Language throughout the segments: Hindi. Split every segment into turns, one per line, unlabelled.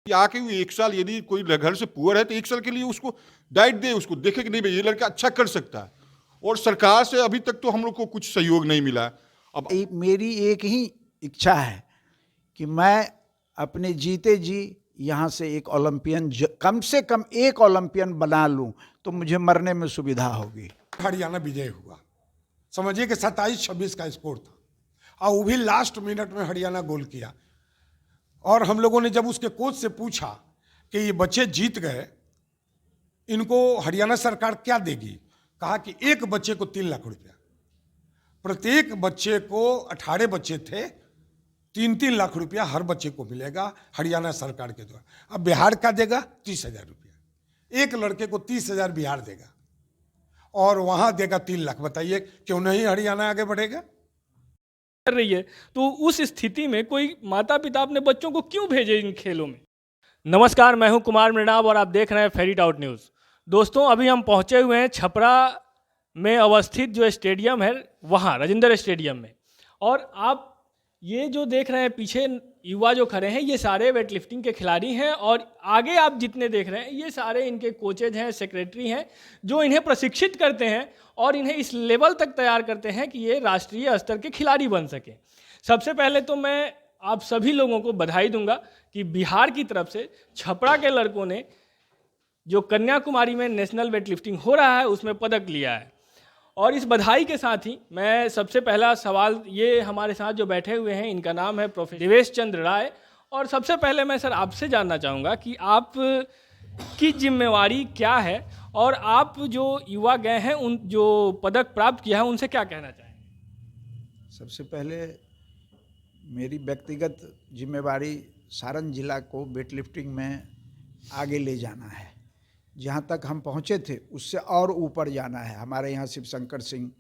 कि आके वो 1 साल यदि कोई घर से पुअर है तो 1 साल के लिए उसको डाइट दे, उसको देखे कि नहीं भाई ये लड़का अच्छा कर सकता है। और सरकार से अभी तक तो हम लोग को कुछ सहयोग नहीं मिला। अब
मेरी एक ही इच्छा है कि मैं अपने जीते जी यहाँ से एक ओलंपियन, कम से कम एक ओलंपियन बना लूं तो मुझे मरने में सुविधा होगी।
हरियाणा विजय हुआ, समझिए कि 27-26 का स्कोर था और वो भी लास्ट मिनट में हरियाणा गोल किया। और हम लोगों ने जब उसके कोच से पूछा कि ये बच्चे जीत गए, इनको हरियाणा सरकार क्या देगी, कहा कि एक बच्चे को 3 लाख रुपया, प्रत्येक बच्चे को 18 बच्चे थे, 3-3 लाख रुपया हर बच्चे को मिलेगा हरियाणा सरकार के द्वारा। अब बिहार का देगा 30,000 रुपया, एक लड़के को 30,000 बिहार देगा और वहां देगा 3 लाख। बताइए क्यों नहीं हरियाणा आगे बढ़ेगा?
कर रही है, तो उस स्थिति में कोई माता पिता अपने बच्चों को क्यों भेजे इन खेलों में। नमस्कार, मैं हूं कुमार मृणाल और आप देख रहे हैं फेरी आउट न्यूज़। दोस्तों, अभी हम पहुंचे हुए हैं छपरा में अवस्थित जो स्टेडियम है वहां, राजेंद्र स्टेडियम में। और आप ये जो देख रहे हैं पीछे युवा जो खड़े हैं, ये सारे वेट लिफ्टिंग के खिलाड़ी हैं और आगे आप जितने देख रहे हैं ये सारे इनके कोचेज हैं, सेक्रेटरी हैं, जो इन्हें प्रशिक्षित करते हैं और इन्हें इस लेवल तक तैयार करते हैं कि ये राष्ट्रीय स्तर के खिलाड़ी बन सके। सबसे पहले तो मैं आप सभी लोगों को बधाई दूंगा कि बिहार की तरफ से छपरा के लड़कों ने जो कन्याकुमारी में नेशनल वेट लिफ्टिंग हो रहा है उसमें पदक लिया है। और इस बधाई के साथ ही मैं सबसे पहला सवाल, ये हमारे साथ जो बैठे हुए हैं इनका नाम है प्रोफेसर देवेश चंद्र राय। और सबसे पहले मैं सर आपसे जानना चाहूँगा कि आप की जिम्मेवारी क्या है और आप जो युवा गए हैं, उन जो पदक प्राप्त किया है, उनसे क्या कहना चाहेंगे?
सबसे पहले मेरी व्यक्तिगत जिम्मेवारी सारण जिला को वेट लिफ्टिंग में आगे ले जाना है। जहाँ तक हम पहुँचे थे उससे और ऊपर जाना है। हमारे यहाँ शिव शंकर सिंह,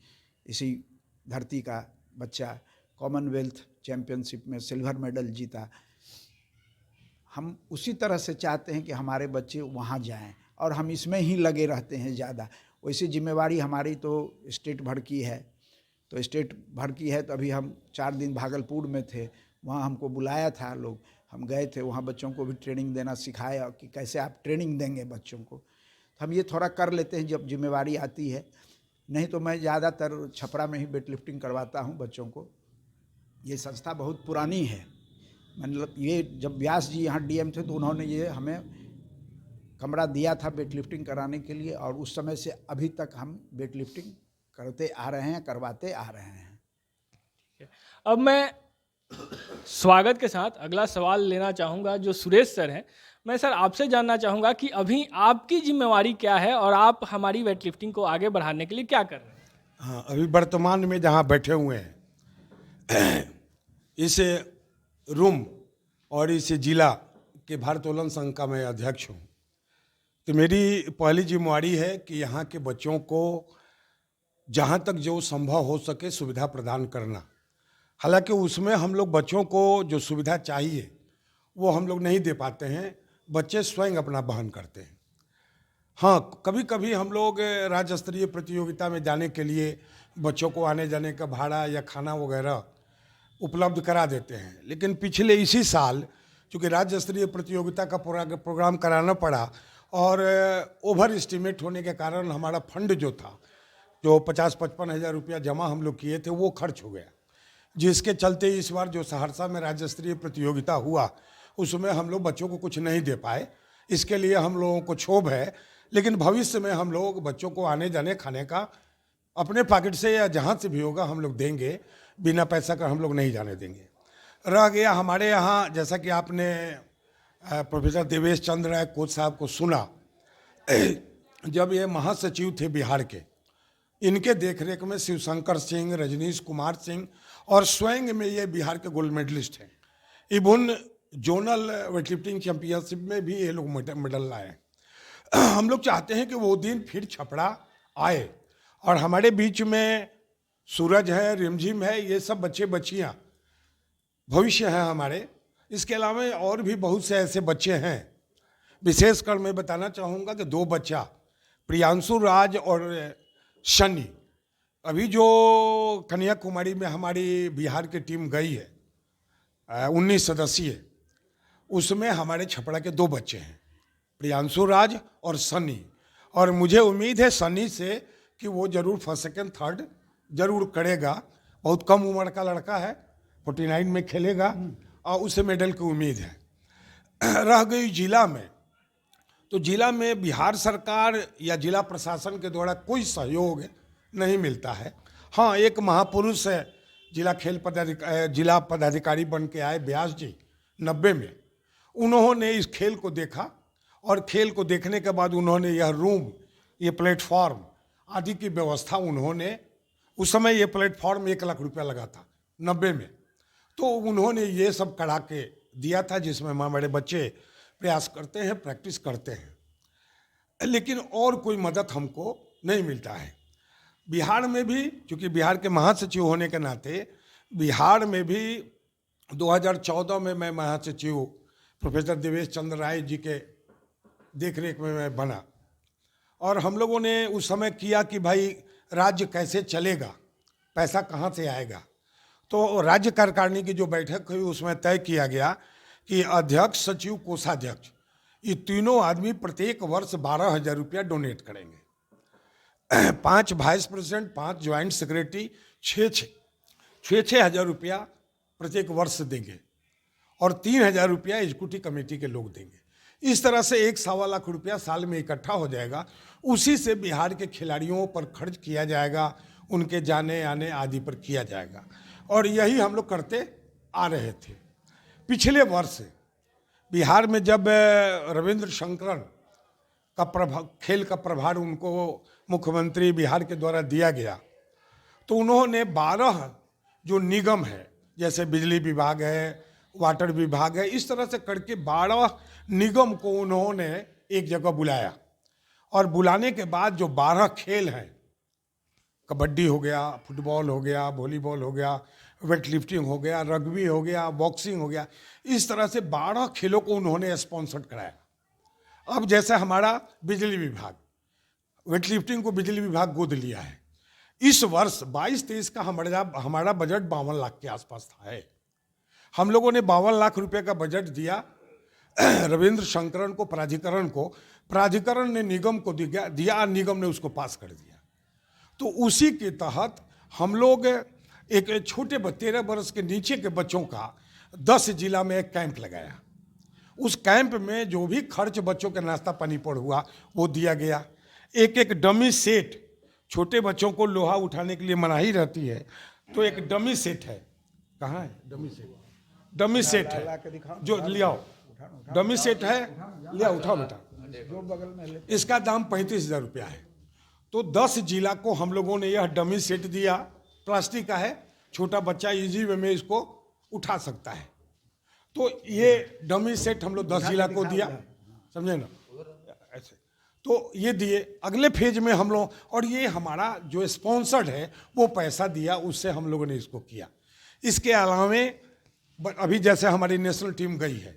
इसी धरती का बच्चा, कॉमनवेल्थ चैम्पियनशिप में सिल्वर मेडल जीता। हम उसी तरह से चाहते हैं कि हमारे बच्चे वहाँ जाएं और हम इसमें ही लगे रहते हैं ज़्यादा। वैसी जिम्मेवारी हमारी तो स्टेट भर की है, तो स्टेट भर की है तो अभी हम 4 दिन भागलपुर में थे, वहाँ हमको बुलाया था लोग, हम गए थे, वहाँ बच्चों को भी ट्रेनिंग देना सिखाया कि कैसे आप ट्रेनिंग देंगे बच्चों को। तो हम ये थोड़ा कर लेते हैं जब जिम्मेवारी आती है, नहीं तो मैं ज़्यादातर छपरा में ही वेट लिफ्टिंग करवाता हूँ बच्चों को। ये संस्था बहुत पुरानी है, मतलब ये जब व्यास जी यहाँ डीएम थे तो उन्होंने ये हमें कमरा दिया था वेट लिफ्टिंग कराने के लिए और उस समय से अभी तक हम वेट लिफ्टिंग करते आ रहे हैं, करवाते आ रहे हैं।
अब मैं स्वागत के साथ अगला सवाल लेना चाहूँगा जो सुरेश सर हैं। मैं सर आपसे जानना चाहूँगा कि अभी आपकी जिम्मेवारी क्या है और आप हमारी वेट लिफ्टिंग को आगे बढ़ाने के लिए क्या कर रहे हैं?
हाँ, अभी वर्तमान में जहाँ बैठे हुए हैं इस रूम और इस जिला के भारोत्तोलन संघ का मैं अध्यक्ष हूँ। तो मेरी पहली जिम्मेवारी है कि यहाँ के बच्चों को जहाँ तक जो संभव हो सके सुविधा प्रदान करना। हालांकि उसमें हम लोग बच्चों को जो सुविधा चाहिए वो हम लोग नहीं दे पाते हैं, बच्चे स्वयं अपना वहन करते हैं। हाँ, कभी कभी हम लोग राज्य स्तरीय प्रतियोगिता में जाने के लिए बच्चों को आने जाने का भाड़ा या खाना वगैरह उपलब्ध करा देते हैं, लेकिन पिछले इसी साल चूँकि राज्य स्तरीय प्रतियोगिता का प्रोग्राम कराना पड़ा और ओवर एस्टिमेट होने के कारण हमारा फंड जो था, जो 50-55 हज़ार रुपया जमा हम लोग किए थे, वो खर्च हो गया, जिसके चलते इस बार जो सहरसा में राज्य स्तरीय प्रतियोगिता हुआ उसमें हम लोग बच्चों को कुछ नहीं दे पाए। इसके लिए हम लोगों को क्षोभ है, लेकिन भविष्य में हम लोग बच्चों को आने जाने खाने का अपने पॉकेट से या जहाँ से भी होगा हम लोग देंगे, बिना पैसा का हम लोग नहीं जाने देंगे। रह गया हमारे यहाँ, जैसा कि आपने प्रोफेसर देवेश चंद्र राय कोच साहब को सुना, जब ये महासचिव थे बिहार के, इनके देखरेख में शिवशंकर सिंह, रजनीश कुमार सिंह और स्वयं में ये बिहार के गोल्ड मेडलिस्ट हैं। Even zonal weight lifting championship में भी ये लोग मेडल लाए। हम लोग चाहते हैं कि वो दिन फिर छपरा आए और हमारे बीच में सूरज है, रिमझिम है, ये सब बच्चे बच्चियाँ भविष्य हैं हमारे। इसके अलावा और भी बहुत से ऐसे बच्चे हैं। विशेषकर मैं बताना चाहूँगा कि 2 बच्चा प्रियांशु राज और शनि, अभी जो कन्याकुमारी में हमारी बिहार की टीम गई है 19 सदस्यीय, उसमें हमारे छपरा के 2 बच्चे हैं, प्रियांशु राज और सनी। और मुझे उम्मीद है सनी से कि वो जरूर फर्स्ट सेकंड थर्ड जरूर करेगा। बहुत कम उम्र का लड़का है, 49 में खेलेगा और उसे मेडल की उम्मीद है। रह गई जिला में, तो जिला में बिहार सरकार या जिला प्रशासन के द्वारा कोई सहयोग नहीं मिलता है। हाँ, एक महापुरुष है, जिला पदाधिकारी बन के आए व्यास जी 90 में। उन्होंने इस खेल को देखा और खेल को देखने के बाद उन्होंने यह रूम, ये प्लेटफॉर्म आदि की व्यवस्था उन्होंने, उस समय ये प्लेटफॉर्म 1 लाख रुपया लगा था 90 में, तो उन्होंने ये सब करा के दिया था, जिसमें हमारे बच्चे प्रयास करते हैं, प्रैक्टिस करते हैं। लेकिन और कोई मदद हमको नहीं मिलता है। बिहार में भी, चूँकि बिहार के महासचिव होने के नाते, बिहार में भी 2014 में मैं महासचिव प्रोफेसर देवेश चंद्र राय जी के देखरेख में मैं बना, और हम लोगों ने उस समय किया कि भाई राज्य कैसे चलेगा, पैसा कहाँ से आएगा। तो राज्य कार्यकारिणी की जो बैठक हुई उसमें तय किया गया कि अध्यक्ष, सचिव, कोषाध्यक्ष, ये तीनों आदमी प्रत्येक वर्ष 12,000 रुपया डोनेट करेंगे। 5 वाइस प्रेसिडेंट, 5 ज्वाइंट सेक्रेटरी 6 हजार रुपया प्रत्येक वर्ष देंगे और 3,000 रुपया एग्जीक्यूटिव कमेटी के लोग देंगे। इस तरह से 1.25 लाख रुपया साल में इकट्ठा हो जाएगा। उसी से बिहार के खिलाड़ियों पर खर्च किया जाएगा, उनके जाने आने आदि पर किया जाएगा, और यही हम लोग करते आ रहे थे। पिछले वर्ष बिहार में जब रविंद्र शंकरन का खेल का प्रभार उनको मुख्यमंत्री बिहार के द्वारा दिया गया, तो उन्होंने 12 जो निगम है, जैसे बिजली विभाग है, वाटर विभाग है, इस तरह से करके 12 निगम को उन्होंने एक जगह बुलाया, और बुलाने के बाद जो 12 खेल हैं, कबड्डी हो गया, फुटबॉल हो गया, वॉलीबॉल हो गया, वेट लिफ्टिंग हो गया, रग्बी हो गया, बॉक्सिंग हो गया, इस तरह से 12 खेलों को उन्होंने स्पॉन्सर कराया। अब जैसे हमारा बिजली विभाग, वेट लिफ्टिंग को बिजली विभाग गोद लिया है। इस वर्ष 22-23 का हमारा बजट 52 लाख के आसपास था है। हम लोगों ने 52 लाख रुपए का बजट दिया रविंद्र शंकरन को, प्राधिकरण ने निगम को दिया, निगम ने उसको पास कर दिया। तो उसी के तहत हम लोग एक छोटे 13 वर्ष के नीचे के बच्चों का 10 जिला में एक कैंप लगाया। उस कैंप में जो भी खर्च बच्चों के नाश्ता पानी पर हुआ वो दिया गया। एक डमी सेट, छोटे बच्चों को लोहा उठाने के लिए मनाही रहती है, तो एक डमी सेट है। कहाँ है डमी सेट? डमी सेट है जो ले आओ, डमी सेट है, ले आओ, उठाओ बेटा।
जो बगल में
इसका दाम 35,000 रुपया है। तो 10 जिला को हम लोगों ने यह डमी सेट दिया। प्लास्टिक का है, छोटा बच्चा इजी वे में इसको उठा सकता है। तो ये डमी सेट हम लोग 10 जिला को दिया, समझे ना, ऐसे। तो ये दिए। अगले फेज में हम लोग, और ये हमारा जो स्पॉन्सर्ड है वो पैसा दिया, उससे हम लोगों ने इसको किया। इसके अलावे अभी जैसे हमारी नेशनल टीम गई है,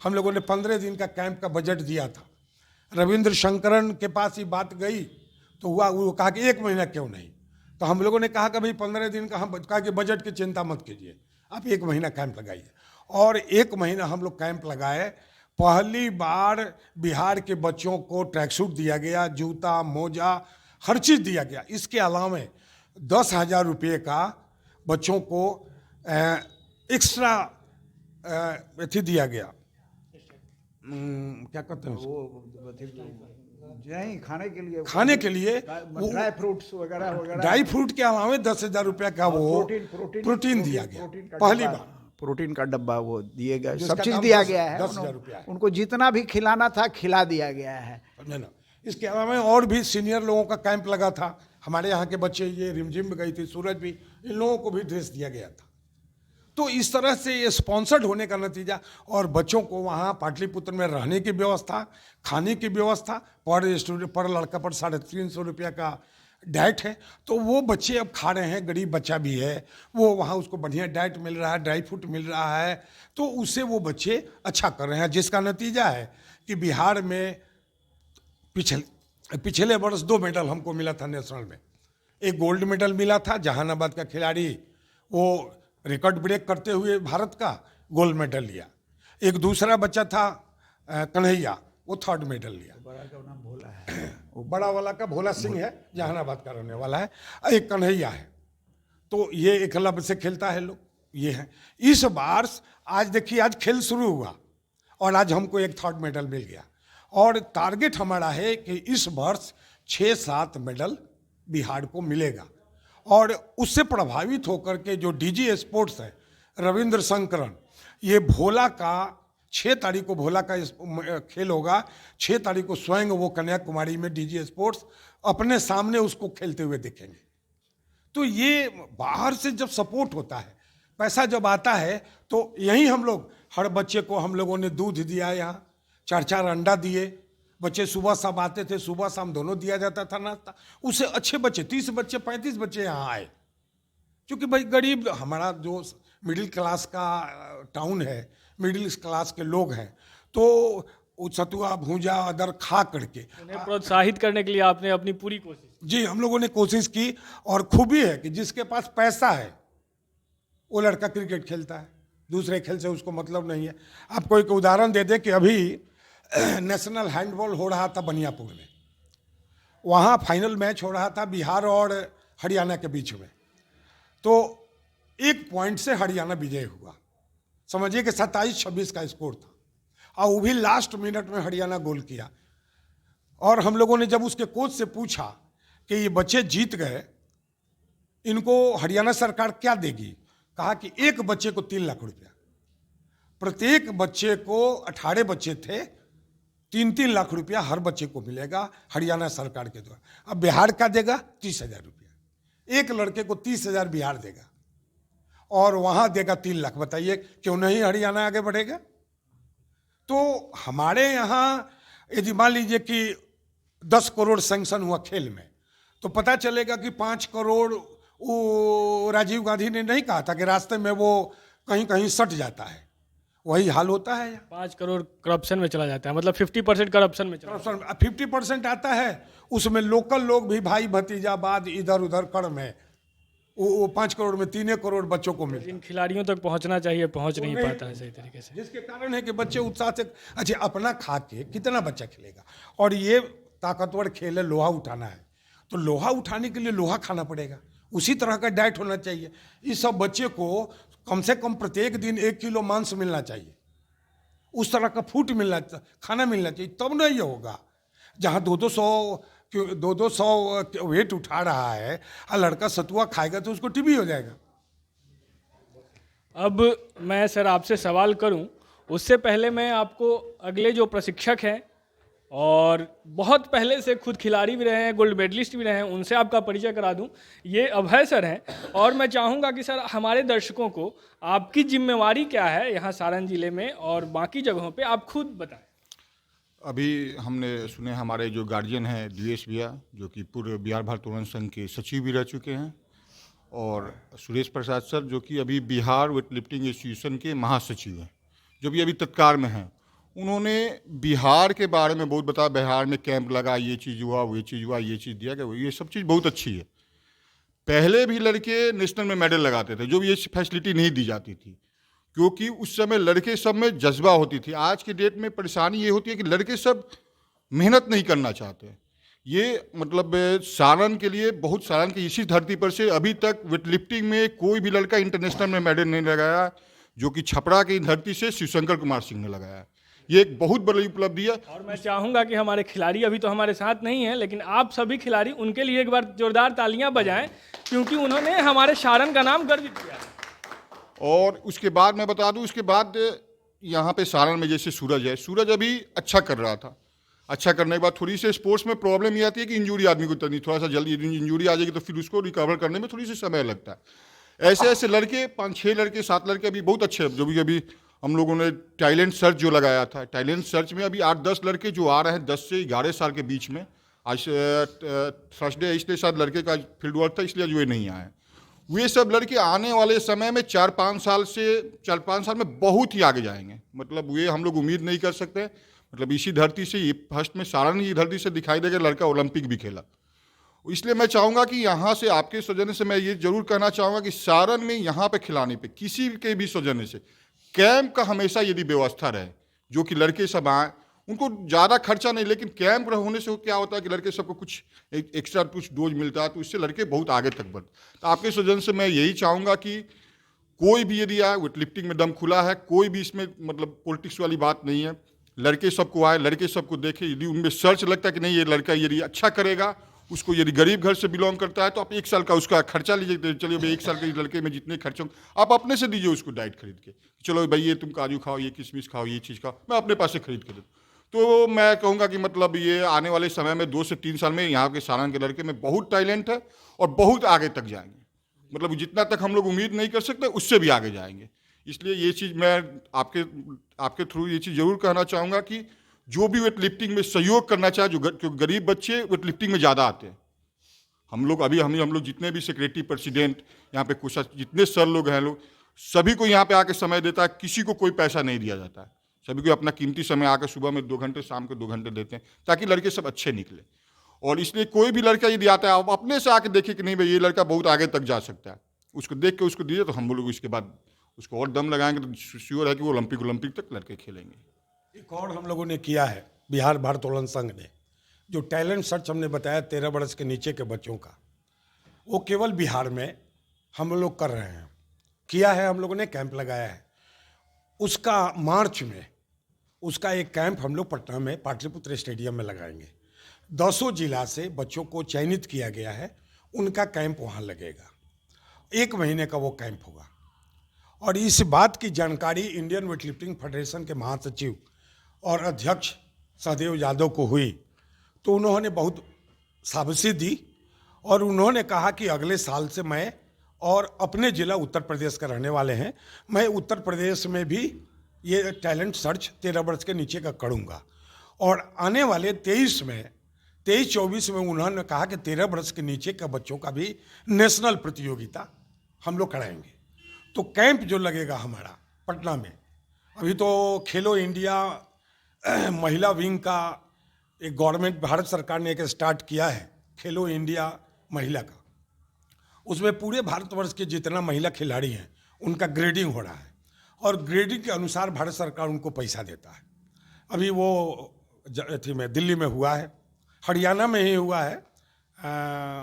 हम लोगों ने 15 दिन का कैंप का बजट दिया था। रविंद्र शंकरन के पास ये बात गई तो हुआ, वो कहा कि 1 महीना क्यों नहीं। तो हम लोगों ने कहा कि भाई 15 दिन का, हम कहा कि बजट की चिंता मत कीजिए, आप 1 महीना कैंप लगाइए। और 1 महीना हम लोग कैंप लगाए। पहली बार बिहार के बच्चों को ट्रैक सूट दिया गया, जूता, मोजा, हर चीज़ दिया गया। इसके अलावा 10,000 रुपये का बच्चों को एक्स्ट्रा एथी दिया गया, क्या कहते हैं उसको?
नहीं,
खाने के लिए
ड्राई फ्रूट्स वगैरह।
ड्राई फ्रूट के अलावा 10,000 रुपया का वो प्रोटीन दिया गया। पहली बार
प्रोटीन का डब्बा वो दिए गए, सब चीज दिया गया है।
10,000 रुपया है।
उनको जितना भी खिलाना था खिला दिया गया है।
समझे ना। इसके अलावा और भी सीनियर लोगों का कैंप लगा था। हमारे यहाँ के बच्चे, ये रिमझिम में गई थी, सूरज भी, इन लोगों को भी ड्रेस दिया गया था। तो इस तरह से ये स्पॉन्सर्ड होने का नतीजा, और बच्चों को वहाँ पाटलिपुत्र में रहने की व्यवस्था, खाने की व्यवस्था, पर लड़का पर 350 रुपया का डाइट है। तो वो बच्चे अब खा रहे हैं, गरीब बच्चा भी है, वो वहाँ उसको बढ़िया डाइट मिल रहा है, ड्राई फ्रूट मिल रहा है, तो उससे वो बच्चे अच्छा कर रहे हैं। जिसका नतीजा है कि बिहार में पिछले वर्ष 2 मेडल हमको मिला था नेशनल में। एक गोल्ड मेडल मिला था, जहानाबाद का खिलाड़ी वो रिकॉर्ड ब्रेक करते हुए भारत का गोल्ड मेडल लिया। एक दूसरा बच्चा था कन्हैया, वो 3rd मेडल लिया।
बड़ा का नाम भोला है।
वो बड़ा वाला का भोला सिंह है, जहानाबाद का रहने वाला है। एक कन्हैया है। तो ये एकलव्य से खेलता है लोग, ये है। इस बार आज देखिए, आज खेल शुरू हुआ और आज हमको एक 3rd मेडल मिल गया और टारगेट हमारा है कि इस वर्ष 6-7 मेडल बिहार को मिलेगा। और उससे प्रभावित होकर के जो डीजी स्पोर्ट्स है रविंद्र शंकरन, ये भोला का 6 तारीख को भोला का खेल होगा। 6 तारीख को स्वयं वो कन्याकुमारी में डीजी स्पोर्ट्स अपने सामने उसको खेलते हुए देखेंगे। तो ये बाहर से जब सपोर्ट होता है, पैसा जब आता है, तो यही हम लोग हर बच्चे को हम लोगों ने दूध दिया, यहाँ 4-4 अंडा दिए। बच्चे सुबह शाम आते थे, सुबह शाम दोनों दिया जाता था नाश्ता। उससे अच्छे बच्चे 30 बच्चे 35 बच्चे यहाँ आए, क्योंकि भाई गरीब हमारा जो मिडिल क्लास का टाउन है, मिडिल क्लास के लोग हैं, तो वो सतुआ भूजा अदर खा करके
उन्हें प्रोत्साहित करने के लिए आपने अपनी पूरी कोशिश।
जी हम लोगों ने कोशिश की। और खूबी है कि जिसके पास पैसा है वो लड़का क्रिकेट खेलता है, दूसरे खेल से उसको मतलब नहीं है। आपको एक उदाहरण दे दें कि अभी नेशनल हैंडबॉल हो रहा था बनियापुर में, वहाँ फाइनल मैच हो रहा था बिहार और हरियाणा के बीच में। तो 1 पॉइंट से हरियाणा विजय हुआ, समझिए कि 27-26 का स्कोर था, और वो भी लास्ट मिनट में हरियाणा गोल किया। और हम लोगों ने जब उसके कोच से पूछा कि ये बच्चे जीत गए, इनको हरियाणा सरकार क्या देगी, कहा कि एक बच्चे को 3 लाख रुपया, प्रत्येक बच्चे को 18 बच्चे थे, 3-3 लाख रुपया हर बच्चे को मिलेगा हरियाणा सरकार के द्वारा। अब बिहार का देगा 30,000 रुपया, एक लड़के को 30,000 बिहार देगा और वहां देगा 3 लाख। बताइए क्यों नहीं हरियाणा आगे बढ़ेगा। तो हमारे यहाँ यदि मान लीजिए कि 10 करोड़ सैंक्शन हुआ खेल में, तो पता चलेगा कि 5 करोड़ वो राजीव गांधी ने नहीं कहा था कि रास्ते में वो कहीं कहीं सट जाता है, वही हाल होता है।
5 करोड़ करप्शन में चला जाता है, मतलब 50% करप्शन में चला।
50% आता है, उसमें लोकल लोग भी भाई भतीजाबाद इधर उधर कर में वो 5 करोड़ में 3 करोड़ बच्चों को मिलता है।
इन खिलाड़ियों तक पहुंचना चाहिए, पहुंच नहीं पाता है सही तरीके से,
जिसके कारण है कि बच्चे उत्साह से अच्छा अपना खा के कितना बच्चा खेलेगा। और ये ताकतवर खेल है, लोहा उठाना है, तो लोहा उठाने के लिए लोहा खाना पड़ेगा, उसी तरह का डाइट होना चाहिए। इस सब बच्चे को कम से कम प्रत्येक दिन 1 किलो मांस मिलना चाहिए, उस तरह का फूड मिलना, खाना मिलना चाहिए, तब ना ये होगा। जहाँ 200 वेट उठा रहा है और लड़का सतुआ खाएगा तो उसको टीबी हो जाएगा।
अब मैं सर आपसे सवाल करूं, उससे पहले मैं आपको अगले जो प्रशिक्षक हैं और बहुत पहले से खुद खिलाड़ी भी रहे हैं, गोल्ड मेडलिस्ट भी रहे हैं, उनसे आपका परिचय करा दूं। ये अभय सर हैं और मैं चाहूँगा कि सर हमारे दर्शकों को आपकी जिम्मेवारी क्या है यहाँ सारण जिले में और बाकी जगहों पे, आप खुद बताएं।
अभी हमने सुने हमारे जो गार्जियन हैं DS भैया, जो कि पूर्व बिहार भारोत्तोलन संघ के सचिव भी रह चुके हैं, और सुरेश प्रसाद सर जो कि अभी बिहार वेट लिफ्टिंग एसोसिएशन के महासचिव हैं, जो भी अभी तत्काल में हैं। उन्होंने बिहार के बारे में बहुत बताया, बिहार में कैंप लगा, ये चीज़ हुआ, वो चीज़ हुआ, ये चीज़ दिया गया, ये सब चीज़ बहुत अच्छी है। पहले भी लड़के नेशनल में मेडल लगाते थे, जो भी ये फैसिलिटी नहीं दी जाती थी, क्योंकि उस समय लड़के सब में जज्बा होती थी। आज के डेट में परेशानी ये होती है कि लड़के सब मेहनत नहीं करना चाहते। ये मतलब सारण के लिए बहुत, सारण की इसी धरती पर से अभी तक वेट लिफ्टिंग में कोई भी लड़का इंटरनेशनल में मेडल नहीं लगाया, जो कि छपरा की धरती से शिवशंकर कुमार सिंह ने लगाया। ये एक बहुत बड़ी उपलब्धि है।
और मैं चाहूँगा कि हमारे खिलाड़ी अभी तो हमारे साथ नहीं हैं, लेकिन आप सभी खिलाड़ी उनके लिए एक बार जोरदार तालियां बजाएं, क्योंकि उन्होंने हमारे सारण का नाम गर्वित किया।
और उसके बाद मैं बता दूं, उसके बाद यहाँ पे सारण में जैसे सूरज है, सूरज अभी अच्छा कर रहा था। अच्छा करने के बाद थोड़ी सी स्पोर्ट्स में प्रॉब्लम ये आती है कि इंजरी आदमी को करनी, थोड़ा सा जल्दी इंजरी आ जाएगी तो फिर उसको रिकवर करने में थोड़ी सी समय लगता है। ऐसे ऐसे लड़के 5-6 लड़के 7 लड़के अभी बहुत अच्छे, जो भी अभी हम लोगों ने टैलेंट सर्च जो लगाया था, टैलेंट सर्च में अभी 8-10 लड़के जो आ रहे हैं 10 से 11 साल के बीच में। आज थर्सडे इसलिए शायद लड़के का फील्ड वर्क था, इसलिए जो ये नहीं आए। वे सब लड़के आने वाले समय में 4-5 साल में बहुत ही आगे जाएंगे। मतलब वे हम लोग उम्मीद नहीं कर सकते। मतलब इसी धरती से, ये फर्स्ट में सारण की धरती से दिखाई देगा लड़का ओलंपिक भी खेला। इसलिए मैं चाहूँगा कि यहाँ से आपके सौजन्य से मैं ये जरूर कहना चाहूँगा कि सारण में यहाँ पे खिलाने पे किसी के भी सौजन्य से कैंप का हमेशा यदि व्यवस्था रहे, जो कि लड़के सब आए, उनको ज़्यादा खर्चा नहीं, लेकिन कैंप होने से क्या होता है कि लड़के सबको कुछ एक्स्ट्रा कुछ डोज मिलता है, तो इससे लड़के बहुत आगे तक बढ़ते। तो आपके सज्जन से मैं यही चाहूँगा कि कोई भी यदि आए, वेट लिफ्टिंग में दम खुला है, कोई भी इसमें मतलब पॉलिटिक्स वाली बात नहीं है। लड़के सबको आए, लड़के सबको देखे, यदि उनमें सर्च लगता है कि नहीं ये लड़का यदि अच्छा करेगा, उसको यदि गरीब घर से बिलोंग करता है, तो आप 1 साल का उसका खर्चा लीजिए। चलिए भाई 1 साल के लड़के में जितने खर्चे होंगे आप अपने से दीजिए उसको डाइट खरीद के, चलो भाई ये तुम काजू खाओ, ये किशमिश खाओ, ये चीज़ खाओ, मैं अपने पास से खरीद के देता। तो मैं कहूँगा कि मतलब ये आने वाले समय में 2 से 3 साल में यहाँ के सारण के लड़के में बहुत टैलेंट है और बहुत आगे तक जाएंगे। मतलब जितना तक हम लोग उम्मीद नहीं कर सकते उससे भी आगे जाएंगे। इसलिए ये चीज़ मैं आपके थ्रू ये चीज़ जरूर कहना चाहूँगा कि जो भी वेट लिफ्टिंग में सहयोग करना चाहे, जो गरीब बच्चे वेट लिफ्टिंग में ज़्यादा आते हैं, हम लोग जितने भी सेक्रेटरी प्रेसिडेंट यहाँ पे कुछ जितने सर लोग हैं, लोग सभी को यहाँ पे आके समय देता है, किसी को कोई पैसा नहीं दिया जाता है, सभी को अपना कीमती समय आकर सुबह में 2 घंटे, शाम को 2 घंटे देते हैं, ताकि लड़के सब अच्छे निकले। और इसलिए कोई भी लड़का यदि आता है, आप अपने से आके देखिए कि नहीं भाई ये लड़का बहुत आगे तक जा सकता है, उसको देख के उसको दीजिए, तो हम लोग इसके बाद उसको और दम लगाएंगे, तो श्योर है कि वो ओलंपिक तक लड़के खेलेंगे।
एक और हम लोगों ने किया है, बिहार भारोत्तोलन संघ ने जो टैलेंट सर्च हमने बताया 13 वर्ष के नीचे के बच्चों का, वो केवल बिहार में हम लोग कर रहे हैं, किया है, हम लोगों ने कैंप लगाया है। उसका मार्च में उसका एक कैंप हम लोग पटना में पाटलिपुत्र स्टेडियम में लगाएंगे। 10 जिला से बच्चों को चयनित किया गया है, उनका कैंप वहाँ लगेगा। 1 महीने का वो कैंप होगा। और इस बात की जानकारी इंडियन वेट लिफ्टिंग फेडरेशन के महासचिव और अध्यक्ष सहदेव यादव को हुई, तो उन्होंने बहुत शाबाशी दी और उन्होंने कहा कि अगले साल से मैं, और अपने ज़िला उत्तर प्रदेश का रहने वाले हैं, मैं उत्तर प्रदेश में भी ये टैलेंट सर्च 13 वर्ष के नीचे का करूँगा। और आने वाले 23-24 में उन्होंने कहा कि 13 वर्ष के नीचे के बच्चों का भी नेशनल प्रतियोगिता हम लोग कराएंगे। तो कैंप जो लगेगा हमारा पटना में, अभी तो खेलो इंडिया महिला विंग का एक गवर्नमेंट भारत सरकार ने एक स्टार्ट किया है, खेलो इंडिया महिला का, उसमें पूरे भारतवर्ष के जितना महिला खिलाड़ी हैं उनका ग्रेडिंग हो रहा है और ग्रेडिंग के अनुसार भारत सरकार उनको पैसा देता है। अभी वो अथी में दिल्ली में हुआ है, हरियाणा में ही हुआ है,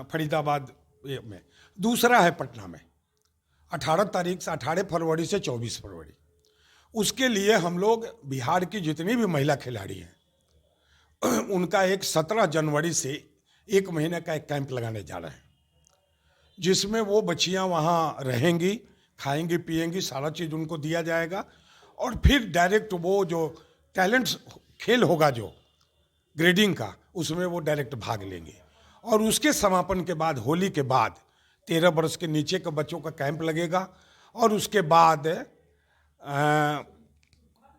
फरीदाबाद में, दूसरा है पटना में 18 फरवरी से 24 फरवरी। उसके लिए हम लोग बिहार की जितनी भी महिला खिलाड़ी हैं उनका एक 17 जनवरी से 1 महीने का एक कैंप लगाने जा रहे हैं, जिसमें वो बच्चियां वहाँ रहेंगी, खाएंगी पिएंगी, सारा चीज़ उनको दिया जाएगा और फिर डायरेक्ट वो जो टैलेंट खेल होगा जो ग्रेडिंग का, उसमें वो डायरेक्ट भाग लेंगे। और उसके समापन के बाद, होली के बाद 13 वर्ष के नीचे के बच्चों का कैंप लगेगा और उसके बाद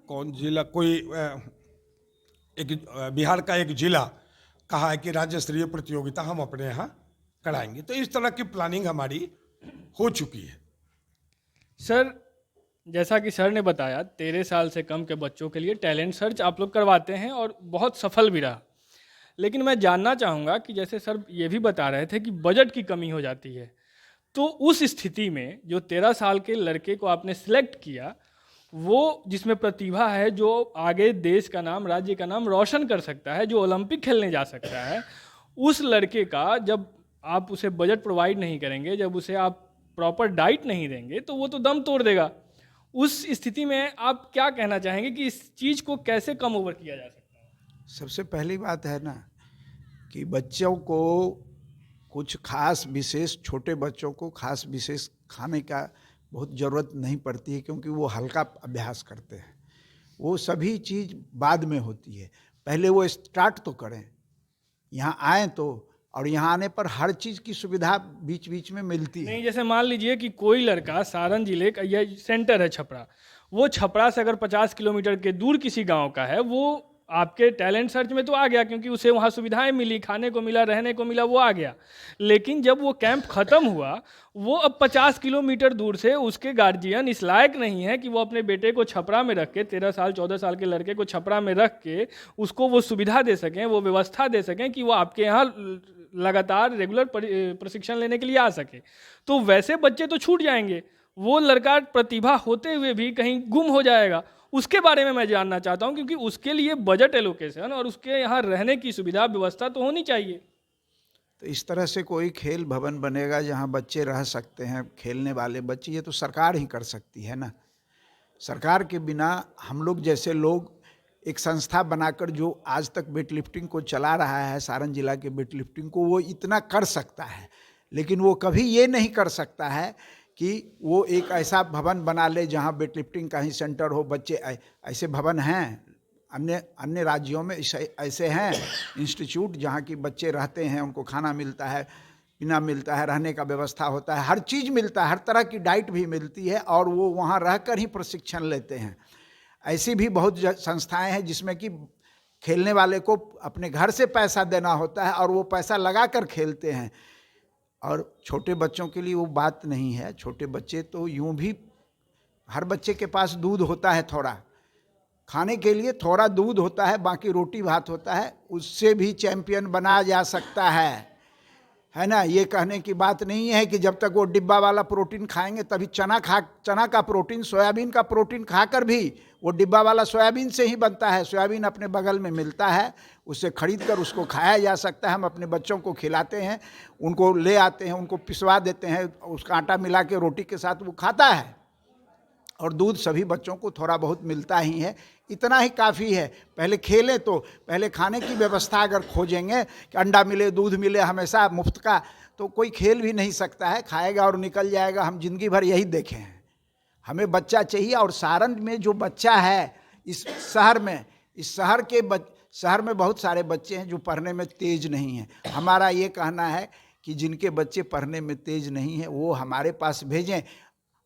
कौन जिला, कोई एक बिहार का एक जिला कहा है कि राज्य स्तरीय प्रतियोगिता हम अपने यहाँ कराएंगे। तो इस तरह की प्लानिंग हमारी हो चुकी है।
सर, जैसा कि सर ने बताया 13 साल से कम के बच्चों के लिए टैलेंट सर्च आप लोग करवाते हैं और बहुत सफल भी रहा। लेकिन मैं जानना चाहूँगा कि जैसे सर ये भी बता रहे थे कि बजट की कमी हो जाती है, तो उस स्थिति में जो 13 साल के लड़के को आपने सिलेक्ट किया, वो जिसमें प्रतिभा है, जो आगे देश का नाम, राज्य का नाम रोशन कर सकता है, जो ओलंपिक खेलने जा सकता है, उस लड़के का जब आप उसे बजट प्रोवाइड नहीं करेंगे, जब उसे आप प्रॉपर डाइट नहीं देंगे, तो वो तो दम तोड़ देगा। उस स्थिति में आप क्या कहना चाहेंगे कि इस चीज़ को कैसे कम ओवर किया जा सकता है?
सबसे पहली बात है ना कि बच्चों को कुछ खास विशेष, छोटे बच्चों को खास विशेष खाने का बहुत ज़रूरत नहीं पड़ती है, क्योंकि वो हल्का अभ्यास करते हैं। वो सभी चीज़ बाद में होती है, पहले वो स्टार्ट तो करें, यहाँ आएँ तो, और यहाँ आने पर हर चीज़ की सुविधा बीच बीच में मिलती है।
नहीं, जैसे मान लीजिए कि कोई लड़का सारण जिले का, यह सेंटर है छपरा, वो छपरा से अगर 50 किलोमीटर के दूर किसी गांव का है, वो आपके टैलेंट सर्च में तो आ गया, क्योंकि उसे वहाँ सुविधाएं मिली, खाने को मिला, रहने को मिला, वो आ गया। लेकिन जब वो कैंप ख़त्म हुआ, वो अब 50 किलोमीटर दूर से, उसके गार्जियन इस लायक नहीं है कि वो अपने बेटे को छपरा में रख के, 13 साल 14 साल के लड़के को छपरा में रख के उसको वो सुविधा दे सकें, वो व्यवस्था दे सकें कि वो आपके यहाँ लगातार रेगुलर प्रशिक्षण लेने के लिए आ सके। तो वैसे बच्चे तो छूट जाएंगे, वो लड़का प्रतिभा होते हुए भी कहीं गुम हो जाएगा, उसके बारे में मैं जानना चाहता हूं, क्योंकि उसके लिए बजट एलोकेशन और उसके यहाँ रहने की सुविधा व्यवस्था तो होनी चाहिए।
तो इस तरह से कोई खेल भवन बनेगा जहाँ बच्चे रह सकते हैं, खेलने वाले बच्चे, ये तो सरकार ही कर सकती है ना। सरकार के बिना हम लोग जैसे लोग एक संस्था बनाकर जो आज तक वेट लिफ्टिंग को चला रहा है, सारण जिला के वेट लिफ्टिंग को, वो इतना कर सकता है, लेकिन वो कभी ये नहीं कर सकता है कि वो एक ऐसा भवन बना ले जहाँ वेट लिफ्टिंग का ही सेंटर हो। बच्चे ऐसे भवन हैं अन्य राज्यों में, ऐसे हैं इंस्टीट्यूट जहाँ की बच्चे रहते हैं, उनको खाना मिलता है, पीना मिलता है, रहने का व्यवस्था होता है, हर चीज़ मिलता है, हर तरह की डाइट भी मिलती है, और वो वहाँ रहकर ही प्रशिक्षण लेते हैं। ऐसी भी बहुत संस्थाएं हैं जिसमें कि खेलने वाले को अपने घर से पैसा देना होता है और वो पैसा लगा कर खेलते हैं। और छोटे बच्चों के लिए वो बात नहीं है। छोटे बच्चे तो यूं भी, हर बच्चे के पास दूध होता है, थोड़ा खाने के लिए थोड़ा दूध होता है, बाकी रोटी भात होता है, उससे भी चैंपियन बनाया जा सकता है ना। ये कहने की बात नहीं है कि जब तक वो डिब्बा वाला प्रोटीन खाएंगे तभी चना का प्रोटीन, सोयाबीन का प्रोटीन खाकर भी, वो डिब्बा वाला सोयाबीन से ही बनता है, सोयाबीन अपने बगल में मिलता है, उससे खरीद कर उसको खाया जा सकता है। हम अपने बच्चों को खिलाते हैं, उनको ले आते हैं, उनको पिसवा देते हैं, उसका आटा मिला के रोटी के साथ वो खाता है, और दूध सभी बच्चों को थोड़ा बहुत मिलता ही है, इतना ही काफ़ी है। पहले खेलें तो पहले खाने की व्यवस्था अगर खोजेंगे कि अंडा मिले, दूध मिले हमेशा मुफ्त का, तो कोई खेल भी नहीं सकता है, खाएगा और निकल जाएगा। हम जिंदगी भर यही देखे हैं, हमें बच्चा चाहिए। और सारण में जो बच्चा है, इस शहर में बहुत सारे बच्चे हैं जो पढ़ने में तेज नहीं हैं। हमारा ये कहना है कि जिनके बच्चे पढ़ने में तेज नहीं हैं वो हमारे पास भेजें,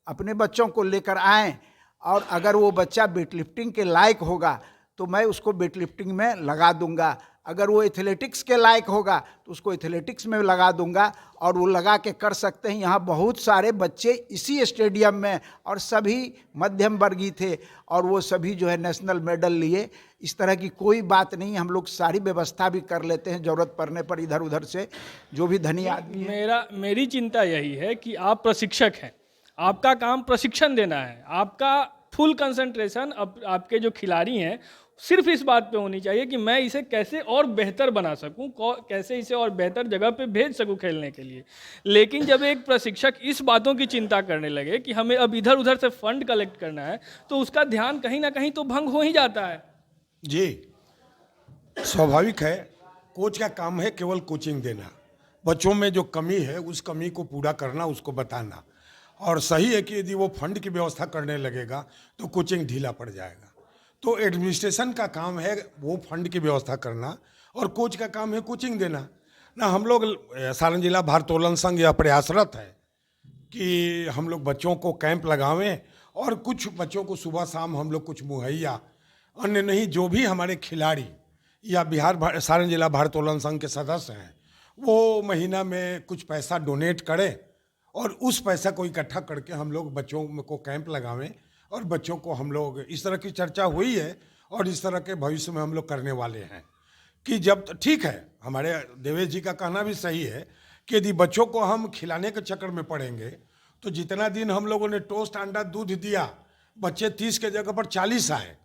अपने बच्चों को लेकर आएं, और अगर वो बच्चा वेट लिफ्टिंग के लायक होगा तो मैं उसको वेट लिफ्टिंग में लगा दूंगा। अगर वो एथलेटिक्स के लायक होगा तो उसको एथलेटिक्स में लगा दूंगा, और वो लगा के कर सकते हैं। यहाँ बहुत सारे बच्चे इसी स्टेडियम में, और सभी मध्यम वर्गीय थे, और वो सभी जो है नेशनल मेडल लिए। इस तरह की कोई बात नहीं, हम लोग सारी व्यवस्था भी कर लेते हैं, ज़रूरत पड़ने पर इधर उधर से जो भी धनी आदमी है।
मेरी चिंता यही है कि आप प्रशिक्षक हैं, आपका काम प्रशिक्षण देना है, आपका फुल कंसंट्रेशन आपके जो खिलाड़ी हैं सिर्फ इस बात पे होनी चाहिए कि मैं इसे कैसे और बेहतर बना सकूं, कैसे इसे और बेहतर जगह पे भेज सकूं खेलने के लिए। लेकिन जब एक प्रशिक्षक इस बातों की चिंता करने लगे कि हमें अब इधर उधर से फंड कलेक्ट करना है, तो उसका ध्यान कहीं ना कहीं तो भंग हो ही जाता है।
जी, स्वाभाविक है। कोच का काम है केवल कोचिंग देना, बच्चों में जो कमी है उस कमी को पूरा करना, उसको बताना। और सही है कि यदि वो फंड की व्यवस्था करने लगेगा तो कोचिंग ढीला पड़ जाएगा। तो एडमिनिस्ट्रेशन का काम है वो फंड की व्यवस्था करना, और कोच का काम है कोचिंग देना ना। हम लोग सारण जिला भारोत्तोलन संघ यह प्रयासरत है कि हम लोग बच्चों को कैंप लगावें, और कुछ बच्चों को सुबह शाम हम लोग कुछ मुहैया, अन्य नहीं, जो भी हमारे खिलाड़ी या सारण जिला भारोत्तोलन संघ के सदस्य हैं वो महीना में कुछ पैसा डोनेट करें, और उस पैसा को इकट्ठा करके हम लोग बच्चों को कैंप लगावें, और बच्चों को हम लोग, इस तरह की चर्चा हुई है और इस तरह के भविष्य में हम लोग करने वाले हैं कि जब, ठीक है, हमारे देवेश जी का कहना भी सही है कि यदि बच्चों को हम खिलाने के चक्कर में पड़ेंगे तो जितना दिन हम लोगों ने टोस्ट अंडा दूध दिया, बच्चे 30 के जगह पर 40 आए,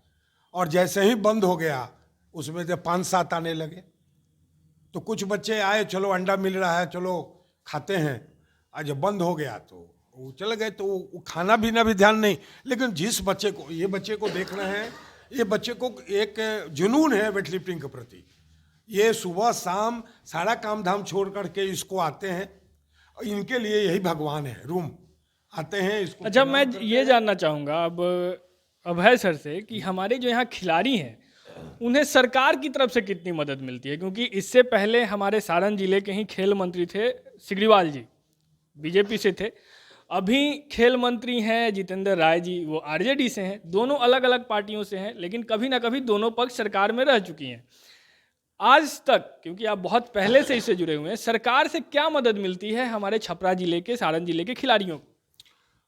और जैसे ही बंद हो गया उसमें से 5-7 आने लगे। तो कुछ बच्चे आए, चलो अंडा मिल रहा है, चलो खाते हैं, आज जब बंद हो गया तो वो चले गए। तो वो खाना पीना भी ध्यान नहीं। लेकिन जिस बच्चे को, ये बच्चे को देख रहे हैं, ये बच्चे को एक जुनून है वेट लिफ्टिंग के प्रति, ये सुबह शाम सारा काम धाम छोड़ करके इसको आते हैं, और इनके लिए यही भगवान है, रूम आते हैं इसको।
अच्छा, मैं ये जानना चाहूँगा अब अभय सर से कि हमारे जो यहाँ खिलाड़ी हैं उन्हें सरकार की तरफ से कितनी मदद मिलती है, क्योंकि इससे पहले हमारे सारण जिले के ही खेल मंत्री थे सिग्रीवाल जी, बीजेपी से थे। अभी खेल मंत्री हैं जितेंद्र राय जी, वो आरजेडी से हैं, दोनों अलग अलग पार्टियों से हैं, लेकिन कभी ना कभी दोनों पक्ष सरकार में रह चुकी हैं। आज तक, क्योंकि आप बहुत पहले से इससे जुड़े हुए हैं, सरकार से क्या मदद मिलती है हमारे छपरा जिले के, सारण जिले के खिलाड़ियों को?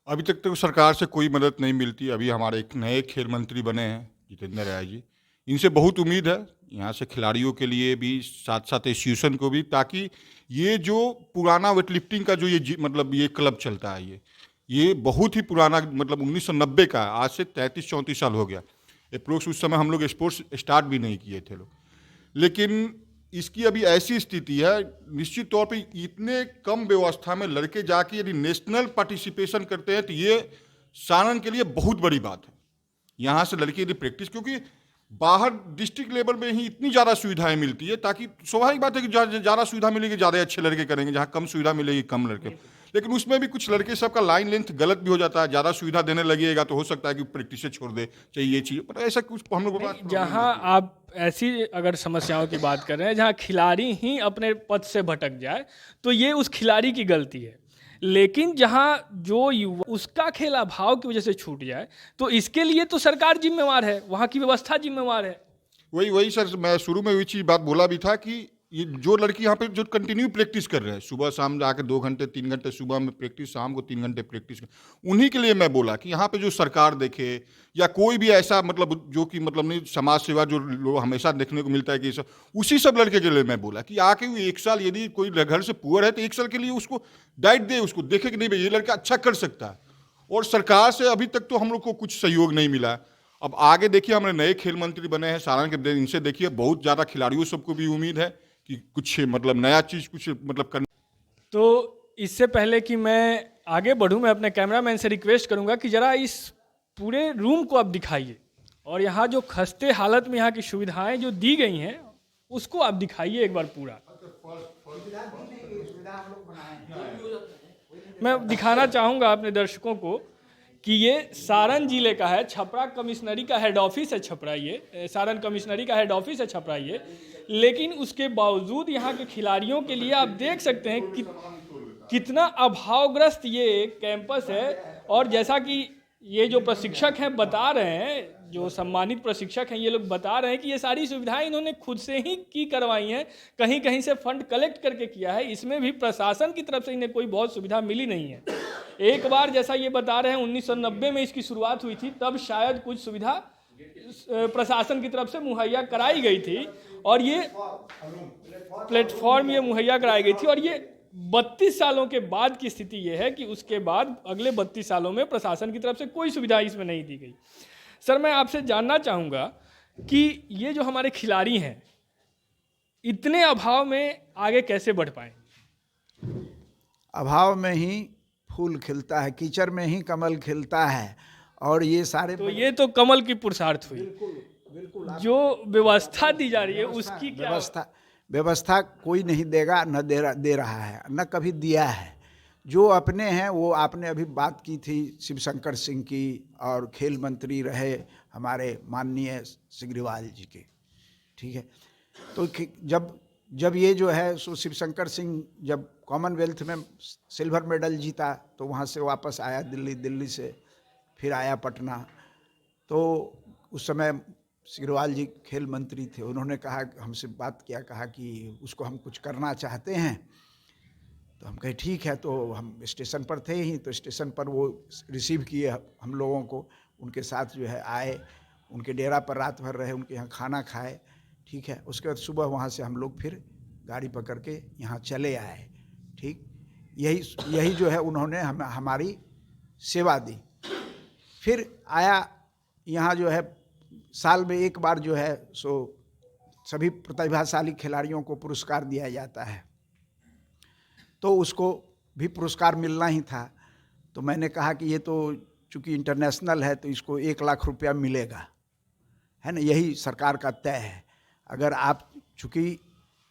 अभी तक तो सरकार से कोई मदद नहीं मिलती। अभी हमारे एक नए खेल मंत्री बने हैं जितेंद्र राय जी, इनसे बहुत उम्मीद है यहाँ से खिलाड़ियों के लिए भी, साथ साथ एसोसिएशन को भी, ताकि ये जो पुराना वेट लिफ्टिंग का जो ये मतलब ये क्लब चलता है, ये बहुत ही पुराना, मतलब 1990 का, आज से 33-34 साल हो गया अप्रोक्स। उस समय हम लोग स्पोर्ट्स स्टार्ट भी नहीं किए थे लोग। लेकिन इसकी अभी ऐसी स्थिति है, निश्चित तौर पे इतने कम व्यवस्था में लड़के जाके यदि नेशनल पार्टिसिपेशन करते हैं तो ये सारण के लिए बहुत बड़ी बात है। यहाँ से लड़के यदि प्रैक्टिस, क्योंकि बाहर डिस्ट्रिक्ट लेवल में ही इतनी ज़्यादा सुविधाएं मिलती है, ताकि स्वाभाविक बात है कि ज़्यादा सुविधा मिलेगी ज़्यादा अच्छे लड़के करेंगे, जहाँ कम सुविधा मिलेगी कम लड़के। लेकिन उसमें भी कुछ लड़के सबका लाइन लेंथ गलत भी हो जाता है, ज़्यादा सुविधा देने लगेगा तो हो सकता है कि प्रैक्टिस से छोड़ दे, चाहिए ये चीज़, पर ऐसा कुछ हम लोग
जहां आप ऐसी अगर समस्याओं की बात कर रहे हैं जहां खिलाड़ी ही अपने पद से भटक जाए तो ये उस खिलाड़ी की गलती है। लेकिन जहां जो युवा उसका खेल अभाव की वजह से छूट जाए तो इसके लिए तो सरकार जिम्मेवार है, वहां की व्यवस्था जिम्मेवार है।
वही सर, मैं शुरू में वही चीज़ बात बोला भी था कि ये जो लड़की यहाँ पे जो कंटिन्यू प्रैक्टिस कर रहे हैं, सुबह शाम जाके 2 घंटे 3 घंटे सुबह में प्रैक्टिस, शाम को 3 घंटे प्रैक्टिस, उन्हीं के लिए मैं बोला कि यहाँ पे जो सरकार देखे या कोई भी ऐसा मतलब जो कि मतलब नहीं समाज सेवा जो लोग हमेशा देखने को मिलता है कि सब, उसी सब लड़के के लिए मैं बोला कि आके वो 1 साल यदि कोई घर से पुअर है तो 1 साल के लिए उसको डाइट दे, उसको देखे कि नहीं भाई ये लड़का अच्छा कर सकता है। और सरकार से अभी तक तो हम लोग को कुछ सहयोग नहीं मिला। अब आगे देखिए हमारे नए खेल मंत्री बने हैं सारण के, इनसे देखिए बहुत ज़्यादा खिलाड़ियों सबको भी उम्मीद है कि कुछ मतलब नया चीज़ कुछ मतलब करना।
तो इससे पहले कि मैं आगे बढ़ूं, मैं अपने कैमरामैन से रिक्वेस्ट करूंगा कि ज़रा इस पूरे रूम को आप दिखाइए और यहाँ जो खस्ते हालत में यहाँ की सुविधाएं जो दी गई हैं उसको आप दिखाइए एक बार पूरा। मैं दिखाना चाहूँगा अपने दर्शकों को कि ये सारण जिले का है, छपरा कमिश्नरी का हेड ऑफिस है छपरा, ये सारण कमिश्नरी का हेड ऑफिस है छपरा ये। लेकिन उसके बावजूद यहाँ के खिलाड़ियों के लिए आप देख सकते हैं कि कितना अभावग्रस्त ये कैंपस है। और जैसा कि ये जो प्रशिक्षक हैं बता रहे हैं, जो सम्मानित प्रशिक्षक हैं, ये लोग बता रहे हैं कि ये सारी सुविधाएं इन्होंने खुद से ही की करवाई हैं, कहीं कहीं से फंड कलेक्ट करके किया है। इसमें भी प्रशासन की तरफ से इन्हें कोई बहुत सुविधा मिली नहीं है। एक बार जैसा ये बता रहे हैं 1990 में इसकी शुरुआत हुई थी, तब शायद कुछ सुविधा प्रशासन की तरफ से मुहैया कराई गई थी और ये प्लेटफॉर्म ये मुहैया कराई गई थी। और ये 32 सालों के बाद की स्थिति ये है कि उसके बाद अगले 32 सालों में प्रशासन की तरफ से कोई सुविधा इसमें नहीं दी गई। सर, मैं आपसे जानना चाहूँगा कि ये जो हमारे खिलाड़ी हैं इतने अभाव में आगे कैसे बढ़ पाएंगे?
अभाव में ही फूल खिलता है, कीचड़ में ही कमल खिलता है। और ये सारे
तो ये तो कमल की पुरुषार्थ हुई।
बिल्कुल
जो व्यवस्था दी जा रही है उसकी क्या
व्यवस्था कोई नहीं देगा, न दे रहा है, न कभी दिया है। जो अपने हैं वो आपने अभी बात की थी शिवशंकर सिंह की, और खेल मंत्री रहे हमारे माननीय सिग्रीवाल जी के, ठीक है। तो जब ये जो है सो शिवशंकर सिंह जब कॉमनवेल्थ में सिल्वर मेडल जीता तो वहाँ से वापस आया दिल्ली से, फिर आया पटना। तो उस समय सिग्रीवाल जी खेल मंत्री थे, उन्होंने कहा, हमसे बात किया, कहा कि उसको हम कुछ करना चाहते हैं। तो हम कहे ठीक है। तो हम स्टेशन पर थे ही, तो स्टेशन पर वो रिसीव किए हम लोगों को, उनके साथ जो है आए, उनके डेरा पर रात भर रहे, उनके यहाँ खाना खाए, ठीक है। उसके बाद सुबह वहाँ से हम लोग फिर गाड़ी पकड़ के यहाँ चले आए, ठीक। यही जो है उन्होंने हमारी सेवा दी। फिर आया यहाँ जो है साल में एक बार जो है सो सभी प्रतिभाशाली खिलाड़ियों को पुरस्कार दिया जाता है, तो उसको भी पुरस्कार मिलना ही था। तो मैंने कहा कि ये तो चूँकि इंटरनेशनल है तो इसको 1 लाख रुपया मिलेगा, है ना, यही सरकार का तय है। अगर आप चूँकि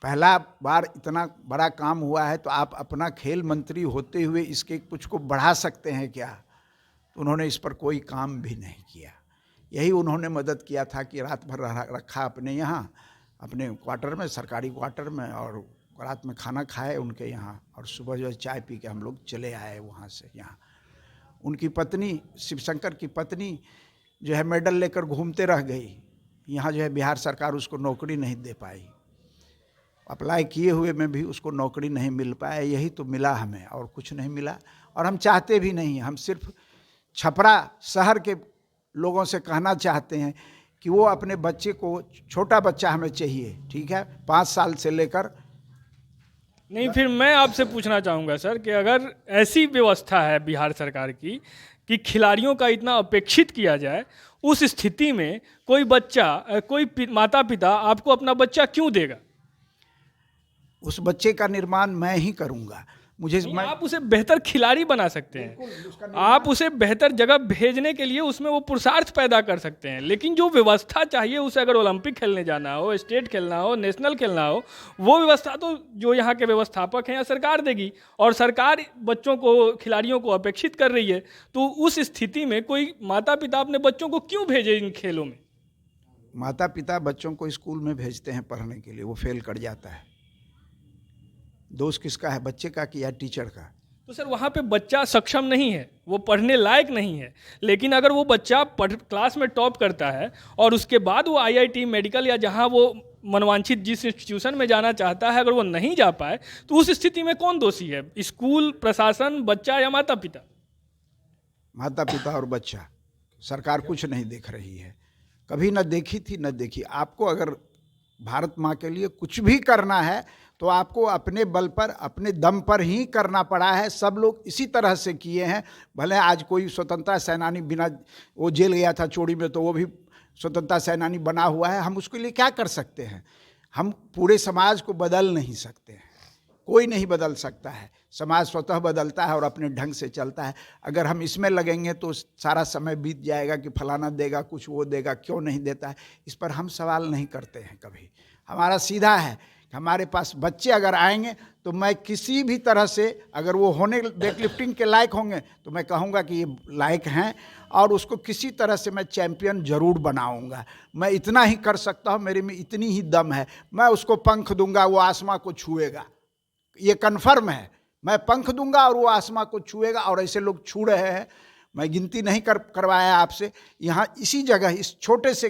पहला बार इतना बड़ा काम हुआ है तो आप अपना खेल मंत्री होते हुए इसके कुछ को बढ़ा सकते हैं क्या? तो उन्होंने इस पर कोई काम भी नहीं किया। यही उन्होंने मदद किया था कि रात भर रखा अपने यहाँ, अपने क्वार्टर में, सरकारी क्वार्टर में, और रात में खाना खाए उनके यहाँ, और सुबह जो है चाय पी के हम लोग चले आए वहाँ से यहाँ। उनकी पत्नी, शिवशंकर की पत्नी जो है मेडल लेकर घूमते रह गई। यहाँ जो है बिहार सरकार उसको नौकरी नहीं दे पाई, अप्लाई किए हुए में भी उसको नौकरी नहीं मिल पाया। यही तो मिला हमें, और कुछ नहीं मिला। और हम चाहते भी नहीं, हम सिर्फ छपरा शहर के लोगों से कहना चाहते हैं कि वो अपने बच्चे को, छोटा बच्चा हमें चाहिए, ठीक है, 5 साल से लेकर
नहीं, फिर मैं आपसे पूछना चाहूँगा सर कि अगर ऐसी व्यवस्था है बिहार सरकार की कि खिलाड़ियों का इतना अपेक्षित किया जाए, उस स्थिति में कोई बच्चा कोई माता पिता आपको अपना बच्चा क्यों देगा?
उस बच्चे का निर्माण मैं ही करूँगा। मुझे मैं
आप उसे बेहतर खिलाड़ी बना सकते हैं, आप उसे बेहतर जगह भेजने के लिए उसमें वो पुरुषार्थ पैदा कर सकते हैं, लेकिन जो व्यवस्था चाहिए उसे, अगर ओलंपिक खेलने जाना हो, स्टेट खेलना हो, नेशनल खेलना हो, वो व्यवस्था तो जो यहाँ के व्यवस्थापक हैं या सरकार देगी, और सरकार बच्चों को, खिलाड़ियों को अपेक्षित कर रही है। तो उस स्थिति में कोई माता पिता अपने बच्चों को क्यों भेजे इन खेलों में?
माता पिता बच्चों को स्कूल में भेजते हैं पढ़ने के लिए, वो फेल कर जाता है। दोष किसका है, बच्चे का कि या टीचर का?
तो सर वहाँ पे बच्चा सक्षम नहीं है, वो पढ़ने लायक नहीं है, लेकिन अगर वो बच्चा क्लास में टॉप करता है और उसके बाद वो आईआईटी, मेडिकल या जहाँ वो मनवांछित जिस इंस्टीट्यूशन में जाना चाहता है, अगर वो नहीं जा पाए, तो उस स्थिति में कौन दोषी है? स्कूल प्रशासन, बच्चा या माता पिता?
माता पिता और बच्चा। सरकार कुछ नहीं देख रही है, कभी न देखी थी न देखी। आपको अगर भारत माँ के लिए कुछ भी करना है तो आपको अपने बल पर, अपने दम पर ही करना पड़ा है। सब लोग इसी तरह से किए हैं। भले आज कोई स्वतंत्रता सेनानी बिना वो जेल गया था चोरी में, तो वो भी स्वतंत्रता सेनानी बना हुआ है। हम उसके लिए क्या कर सकते हैं? हम पूरे समाज को बदल नहीं सकते हैं, कोई नहीं बदल सकता है। समाज स्वतः बदलता है और अपने ढंग से चलता है। अगर हम इसमें लगेंगे तो सारा समय बीत जाएगा कि फलाना देगा, कुछ वो देगा, क्यों नहीं देता है, इस पर हम सवाल नहीं करते हैं कभी। हमारा सीधा है कि हमारे पास बच्चे अगर आएंगे तो मैं किसी भी तरह से, अगर वो होने वेटलिफ्टिंग के लायक होंगे तो मैं कहूँगा कि ये लायक हैं, और उसको किसी तरह से मैं चैंपियन जरूर बनाऊँगा। मैं इतना ही कर सकता हूँ, मेरे में इतनी ही दम है। मैं उसको पंख दूंगा, वो आसमां को छुएगा, ये कन्फर्म है। मैं पंख दूंगा और वो आसमां को छुएगा, और ऐसे लोग छू रहे हैं। मैं गिनती नहीं करवाया आपसे, यहाँ इसी जगह, इस छोटे से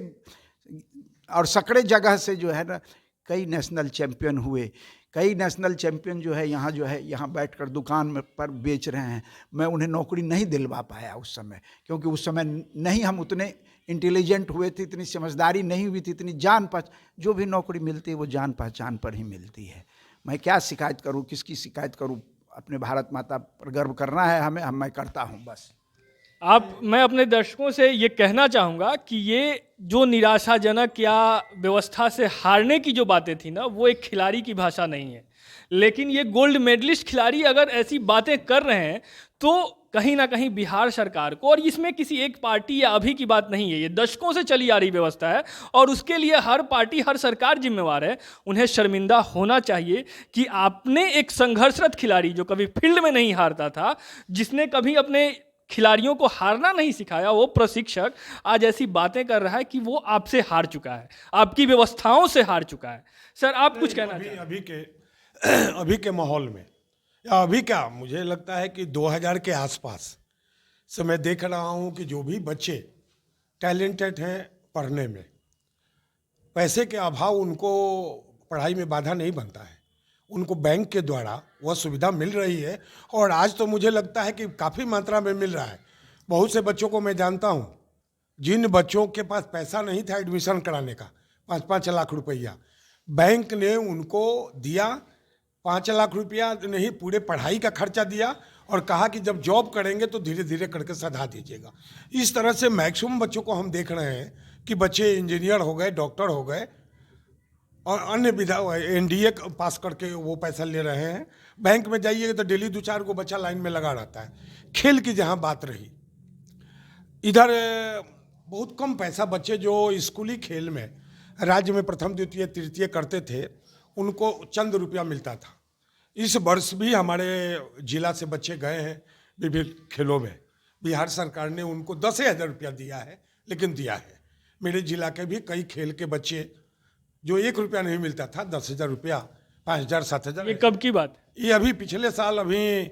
और सकड़े जगह से जो है ना, कई नेशनल चैंपियन हुए। कई नेशनल चैंपियन जो है यहाँ बैठकर दुकान में पर बेच रहे हैं। मैं उन्हें नौकरी नहीं दिलवा पाया उस समय, क्योंकि उस समय नहीं हम उतने इंटेलिजेंट हुए थे, इतनी समझदारी नहीं हुई थी, इतनी जान पहचान। जो भी नौकरी मिलती है वो जान पहचान पर ही मिलती है। मैं क्या शिकायत करूं, किसकी शिकायत करूं? अपने भारत माता पर गर्व करना है हमें, मैं करता हूं बस।
मैं अपने दर्शकों से ये कहना चाहूँगा कि ये जो निराशाजनक या व्यवस्था से हारने की जो बातें थी ना, वो एक खिलाड़ी की भाषा नहीं है। लेकिन ये गोल्ड मेडलिस्ट खिलाड़ी अगर ऐसी बातें कर रहे हैं तो कहीं ना कहीं बिहार सरकार को, और इसमें किसी एक पार्टी या अभी की बात नहीं है, ये दशकों से चली आ रही व्यवस्था है, और उसके लिए हर पार्टी, हर सरकार जिम्मेवार है। उन्हें शर्मिंदा होना चाहिए कि आपने एक संघर्षरत खिलाड़ी जो कभी फील्ड में नहीं हारता था, जिसने कभी अपने खिलाड़ियों को हारना नहीं सिखाया, वो प्रशिक्षक आज ऐसी बातें कर रहा है कि वो आपसे हार चुका है, आपकी व्यवस्थाओं से हार चुका है। सर आप कुछ कहना चाहें?
अभी के माहौल में, या अभी क्या, मुझे लगता है कि 2000 के आसपास से मैं देख रहा हूँ कि जो भी बच्चे टैलेंटेड हैं पढ़ने में, पैसे के अभाव उनको पढ़ाई में बाधा नहीं बनता है। उनको बैंक के द्वारा वह सुविधा मिल रही है, और आज तो मुझे लगता है कि काफ़ी मात्रा में मिल रहा है। बहुत से बच्चों को मैं जानता हूँ, जिन बच्चों के पास पैसा नहीं था एडमिशन कराने का, 5-5 लाख रुपया बैंक ने उनको दिया। 5 लाख रुपया नहीं, पूरे पढ़ाई का खर्चा दिया, और कहा कि जब जॉब करेंगे तो धीरे धीरे करके सधा दीजिएगा। इस तरह से मैक्सिमम बच्चों को हम देख रहे हैं कि बच्चे इंजीनियर हो गए, डॉक्टर हो गए, और अन्य विधा एनडीए पास करके वो पैसा ले रहे हैं। बैंक में जाइएगा तो डेली 2-4 को बच्चा लाइन में लगा रहता है। खेल की जहाँ बात रही, इधर बहुत कम पैसा, बच्चे जो स्कूली खेल में राज्य में प्रथम, द्वितीय, तृतीय करते थे, उनको चंद रुपया मिलता था। इस वर्ष भी हमारे जिला से बच्चे गए हैं विभिन्न खेलों में, बिहार सरकार ने उनको 10,000 रुपया दिया है, लेकिन दिया है। मेरे जिला के भी कई खेल के बच्चे जो 1 रुपया नहीं मिलता था, 10,000 रुपया, 5,000, 7,000।
ये कब की बात?
ये अभी पिछले साल, अभी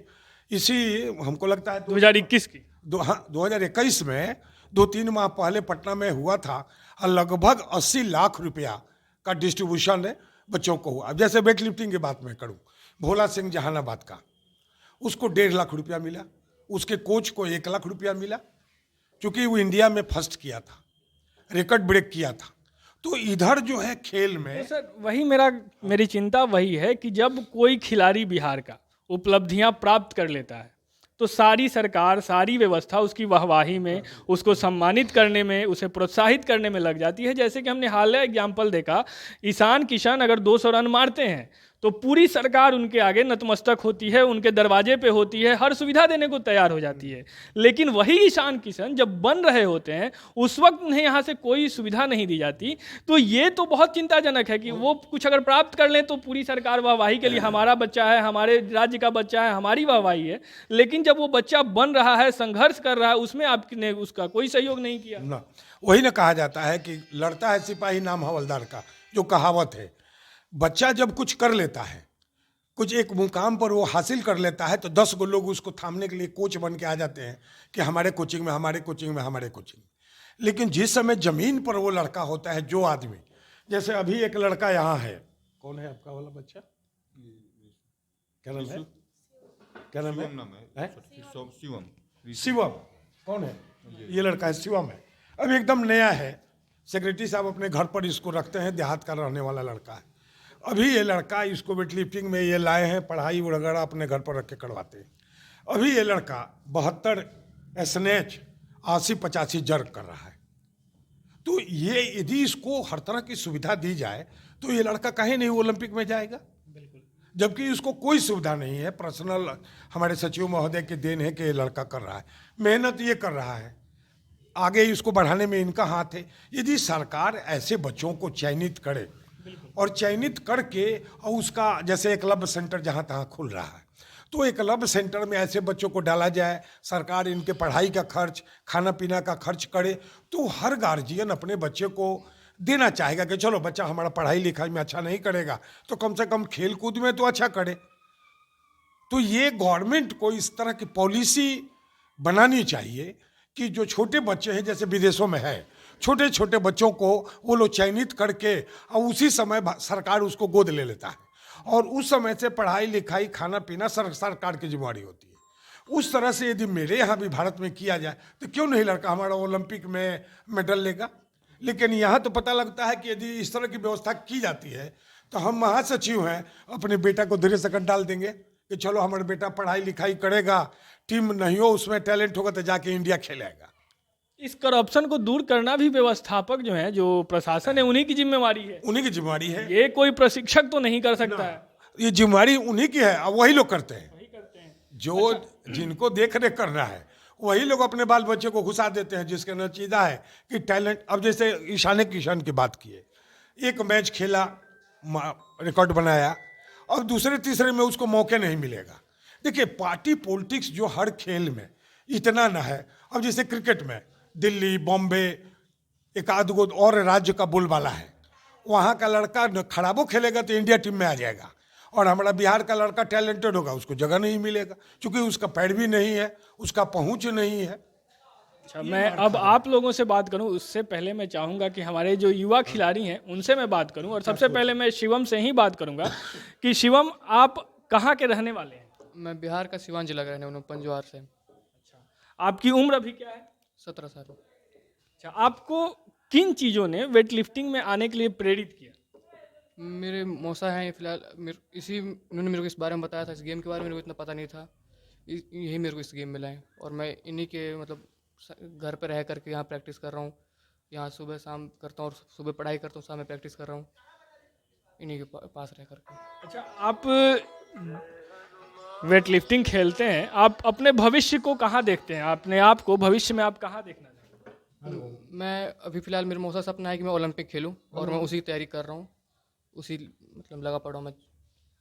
इसी हमको लगता है
2021 की।
2021 में 2-3 माह पहले पटना में हुआ था, और लगभग 80 लाख रुपया का डिस्ट्रीब्यूशन बच्चों को हुआ। अब जैसे वेट लिफ्टिंग की बात मैं करूं, भोला सिंह जहानाबाद का, उसको 1.5 लाख रुपया मिला, उसके कोच को 1 लाख रुपया मिला, क्योंकि वो इंडिया में फर्स्ट किया था, रिकॉर्ड ब्रेक किया था। तो इधर जो है खेल में
तो सर वही मेरी चिंता वही है कि जब कोई खिलाड़ी बिहार का उपलब्धियां प्राप्त कर लेता है तो सारी सरकार, सारी व्यवस्था उसकी वाहवाही में, उसको सम्मानित करने में, उसे प्रोत्साहित करने में लग जाती है। जैसे कि हमने हाल ही एग्जाम्पल देखा, ईशान किशन अगर 200 रन मारते हैं तो पूरी सरकार उनके आगे नतमस्तक होती है, उनके दरवाजे पे होती है, हर सुविधा देने को तैयार हो जाती है। लेकिन वही ईशान किशन जब बन रहे होते हैं उस वक्त उन्हें यहाँ से कोई सुविधा नहीं दी जाती। तो ये तो बहुत चिंताजनक है कि वो कुछ अगर प्राप्त कर लें तो पूरी सरकार वाहवाही के लिए हमारा बच्चा है, हमारे राज्य का बच्चा है, हमारी वाहवाही है। लेकिन जब वो बच्चा बन रहा है, संघर्ष कर रहा है, उसमें आपने उसका कोई सहयोग नहीं किया
ना। वही ना कहा जाता है कि लड़ता है सिपाही नाम हवलदार का, जो कहावत है। बच्चा जब कुछ कर लेता है, कुछ एक मुकाम पर वो हासिल कर लेता है, तो 10 गो लोग उसको थामने के लिए कोच बन के आ जाते हैं कि हमारे कोचिंग में, हमारे कोचिंग में, हमारे कोचिंग में। लेकिन जिस समय जमीन पर वो लड़का होता है, जो आदमी, जैसे अभी एक लड़का यहाँ है, कौन है आपका वाला बच्चा, क्या नाम है, क्या नाम है? शिवम। कौन है? ये लड़का है, शिवम है। अभी एकदम नया है, सेक्रेटरी साहब अपने घर पर इसको रखते हैं, देहात का रहने वाला लड़का है। अभी ये लड़का, इसको वेट लिफ्टिंग में ये लाए हैं, पढ़ाई वगैरह अपने घर पर रख के करवाते हैं। अभी ये लड़का 72 SNH 80-85 जर्ग कर रहा है। तो ये यदि इसको हर तरह की सुविधा दी जाए तो ये लड़का कहीं नहीं ओलंपिक में जाएगा, जबकि इसको कोई सुविधा नहीं है। पर्सनल हमारे सचिव महोदय की देन है कि ये लड़का कर रहा है, मेहनत ये कर रहा है, आगे इसको बढ़ाने में इनका हाथ है। यदि सरकार ऐसे बच्चों को चयनित करे और चयनित करके और उसका, जैसे एकलव्य सेंटर जहाँ तहाँ खुल रहा है, तो एकलव्य सेंटर में ऐसे बच्चों को डाला जाए, सरकार इनके पढ़ाई का खर्च, खाना पीना का खर्च करे, तो हर गार्जियन अपने बच्चे को देना चाहेगा कि चलो बच्चा हमारा पढ़ाई लिखाई में अच्छा नहीं करेगा तो कम से कम खेल कूद में तो अच्छा करे। तो ये गवर्नमेंट को इस तरह की पॉलिसी बनानी चाहिए कि जो छोटे बच्चे हैं, जैसे विदेशों में है, छोटे छोटे बच्चों को वो लोग चयनित करके और उसी समय सरकार उसको गोद ले लेता है और उस समय से पढ़ाई लिखाई खाना पीना सरकार की जिम्मेवारी होती है। उस तरह से यदि मेरे यहाँ भी भारत में किया जाए तो क्यों नहीं लड़का हमारा ओलंपिक में मेडल लेगा। लेकिन यहाँ तो पता लगता है कि यदि इस तरह की व्यवस्था की जाती है तो हम महासचिव हैं, अपने बेटा को धीरे सकट डाल देंगे कि चलो हमारा बेटा पढ़ाई लिखाई करेगा, टीम नहीं हो उसमें टैलेंट होगा तो जाके इंडिया खेलेगा।
इस करप्शन को दूर करना भी व्यवस्थापक जो है, जो प्रशासन है, उन्हीं की जिम्मेवारी है।
उन्हीं की जिम्मेवारी है,
ये कोई प्रशिक्षक तो नहीं कर सकता है।
ये जिम्मेवारी उन्हीं की है और वही लोग करते हैं। जो जिनको देख रेख करना है वही लोग अपने बाल बच्चे को घुसा देते हैं, जिसका नतीजा है कि टैलेंट। अब जैसे ईशान किशन की बात किए, एक मैच खेला, रिकॉर्ड बनाया, और दूसरे तीसरे में उसको मौके नहीं मिलेगा। देखिए पार्टी पॉलिटिक्स जो हर खेल में इतना ना है। अब जैसे क्रिकेट में दिल्ली, बॉम्बे, एक आध गो और राज्य का बोलबाला है, वहाँ का लड़का खराबो खेलेगा तो इंडिया टीम में आ जाएगा, और हमारा बिहार का लड़का टैलेंटेड होगा उसको जगह नहीं मिलेगा, क्योंकि उसका पैड भी नहीं है, उसका पहुंच नहीं है।
अच्छा, मैं अब आप लोगों से बात करूं उससे पहले मैं चाहूँगा कि हमारे जो युवा खिलाड़ी हैं उनसे मैं बात करूं, और सबसे पहले मैं शिवम से ही बात करूंगा कि शिवम, आप कहाँ के रहने वाले हैं?
मैं बिहार का सिवान जिला का रहने वाला हूँ, पंजवार से।
अच्छा, आपकी उम्र अभी क्या है?
17 साल।
अच्छा, आपको किन चीज़ों ने वेट लिफ्टिंग में आने के लिए प्रेरित किया?
मेरे मौसा हैं फिलहाल, उन्होंने मेरे को इस बारे में बताया था, इस गेम के बारे में मेरे को इतना पता नहीं था, यही मेरे को इस गेम में लाए, और मैं इन्हीं के मतलब घर पर रह करके यहाँ प्रैक्टिस कर रहा हूँ। यहाँ सुबह शाम करता हूँ, और सुबह पढ़ाई करता हूँ, शाम में प्रैक्टिस कर रहा हूँ इन्हीं के पास रह करके।
अच्छा, आप वेट लिफ्टिंग खेलते हैं, आप अपने भविष्य को कहाँ देखते हैं? अपने आप को भविष्य में आप कहाँ देखना चाहते हैं?
मैं अभी फिलहाल मेरा मौसा सपना है कि मैं ओलंपिक खेलूँ, और मैं उसी की तैयारी कर रहा हूँ, उसी मतलब लगा पड़ा हूँ मैं।